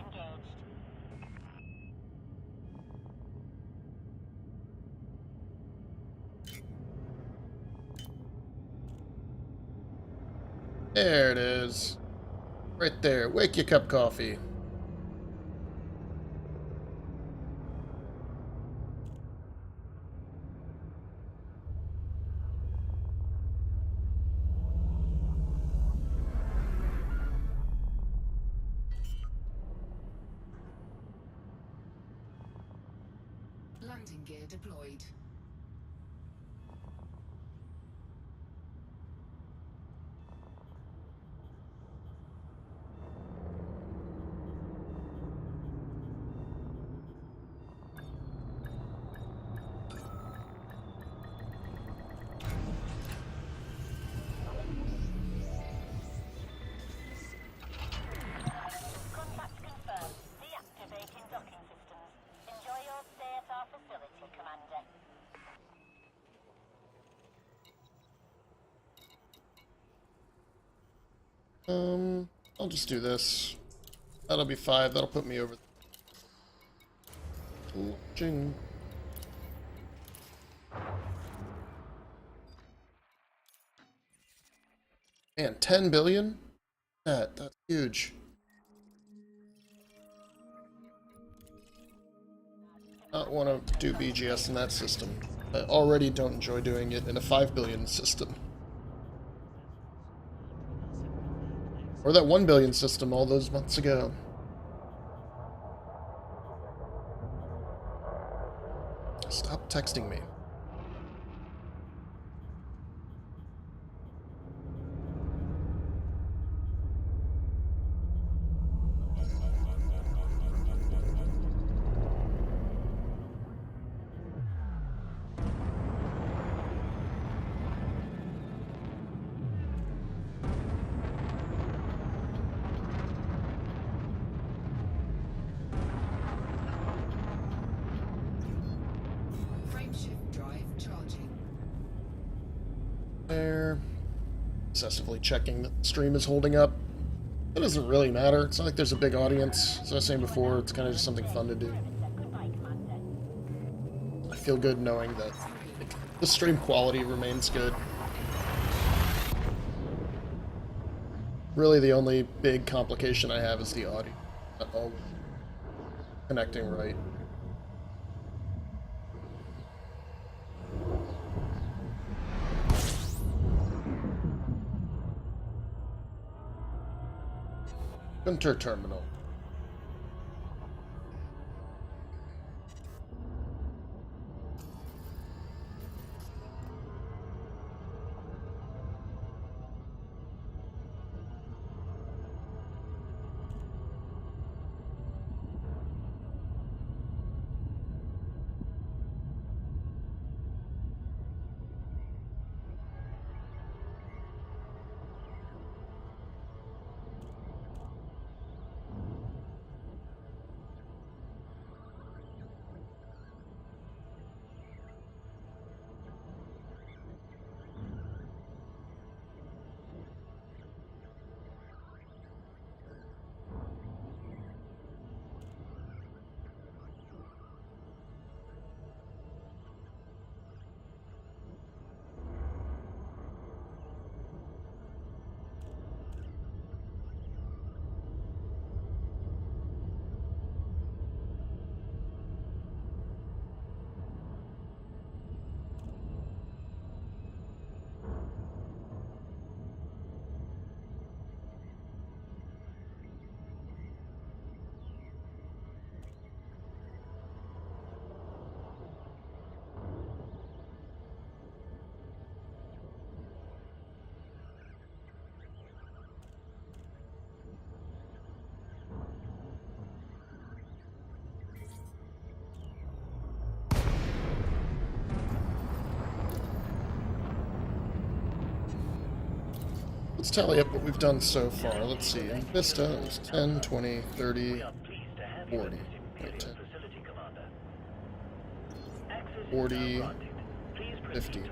There it is. Right there. Wake your cup coffee. Landing gear deployed. Contact confirmed. Deactivating docking systems. Enjoy your stay at our facility, Commander. I'll just do this. That'll be 5. That'll put me over. Ching. Man, 10 billion? That's huge. Not want to do BGS in that system. I already don't enjoy doing it in a 5 billion system. Or that 1 billion system all those months ago. Stop texting me. Frameshift drive charging. There. Excessively checking that the stream is holding up. It doesn't really matter. It's not like there's a big audience. As I was saying before, it's kind of just something fun to do. I feel good knowing that the stream quality remains good. Really, the only big complication I have is the audio. Not all connecting right. Interterminal. Let's tally up what we've done so far. Let's see. In Vista, it was 10, 20, 30, 40. Wait, 10. 40, 50.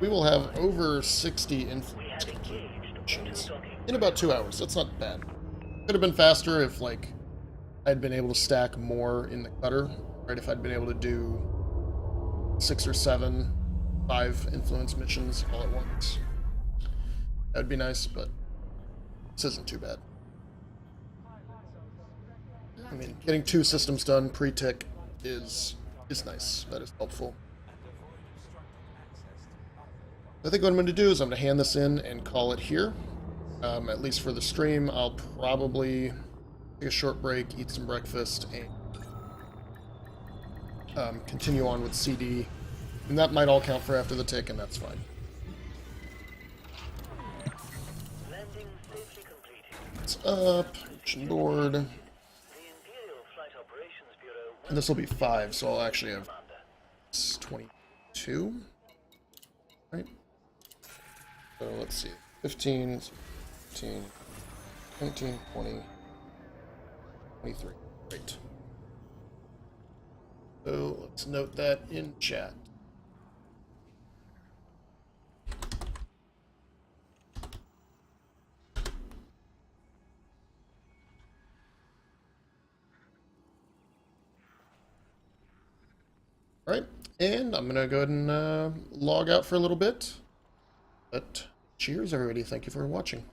We will have over 60 influence completions in about 2 hours. That's not bad. Could have been faster if, like, I'd been able to stack more in the cutter. Right, if I'd been able to do 6 or 7, 5 influence missions all at once. That'd be nice, but this isn't too bad. I mean, getting 2 systems done pre-tick is nice. That is helpful. I think what I'm going to do is I'm going to hand this in and call it here. At least for the stream, I'll probably take a short break, eat some breakfast, and continue on with CD. And that might all count for after the tick, and that's fine. It's up, mission board. And this will be 5, so I'll actually have 22. Right? So let's see. 15, 15, 19, 20, 23. Great. So let's note that in chat. Right, and I'm gonna go ahead and log out for a little bit. But cheers, everybody. Thank you for watching.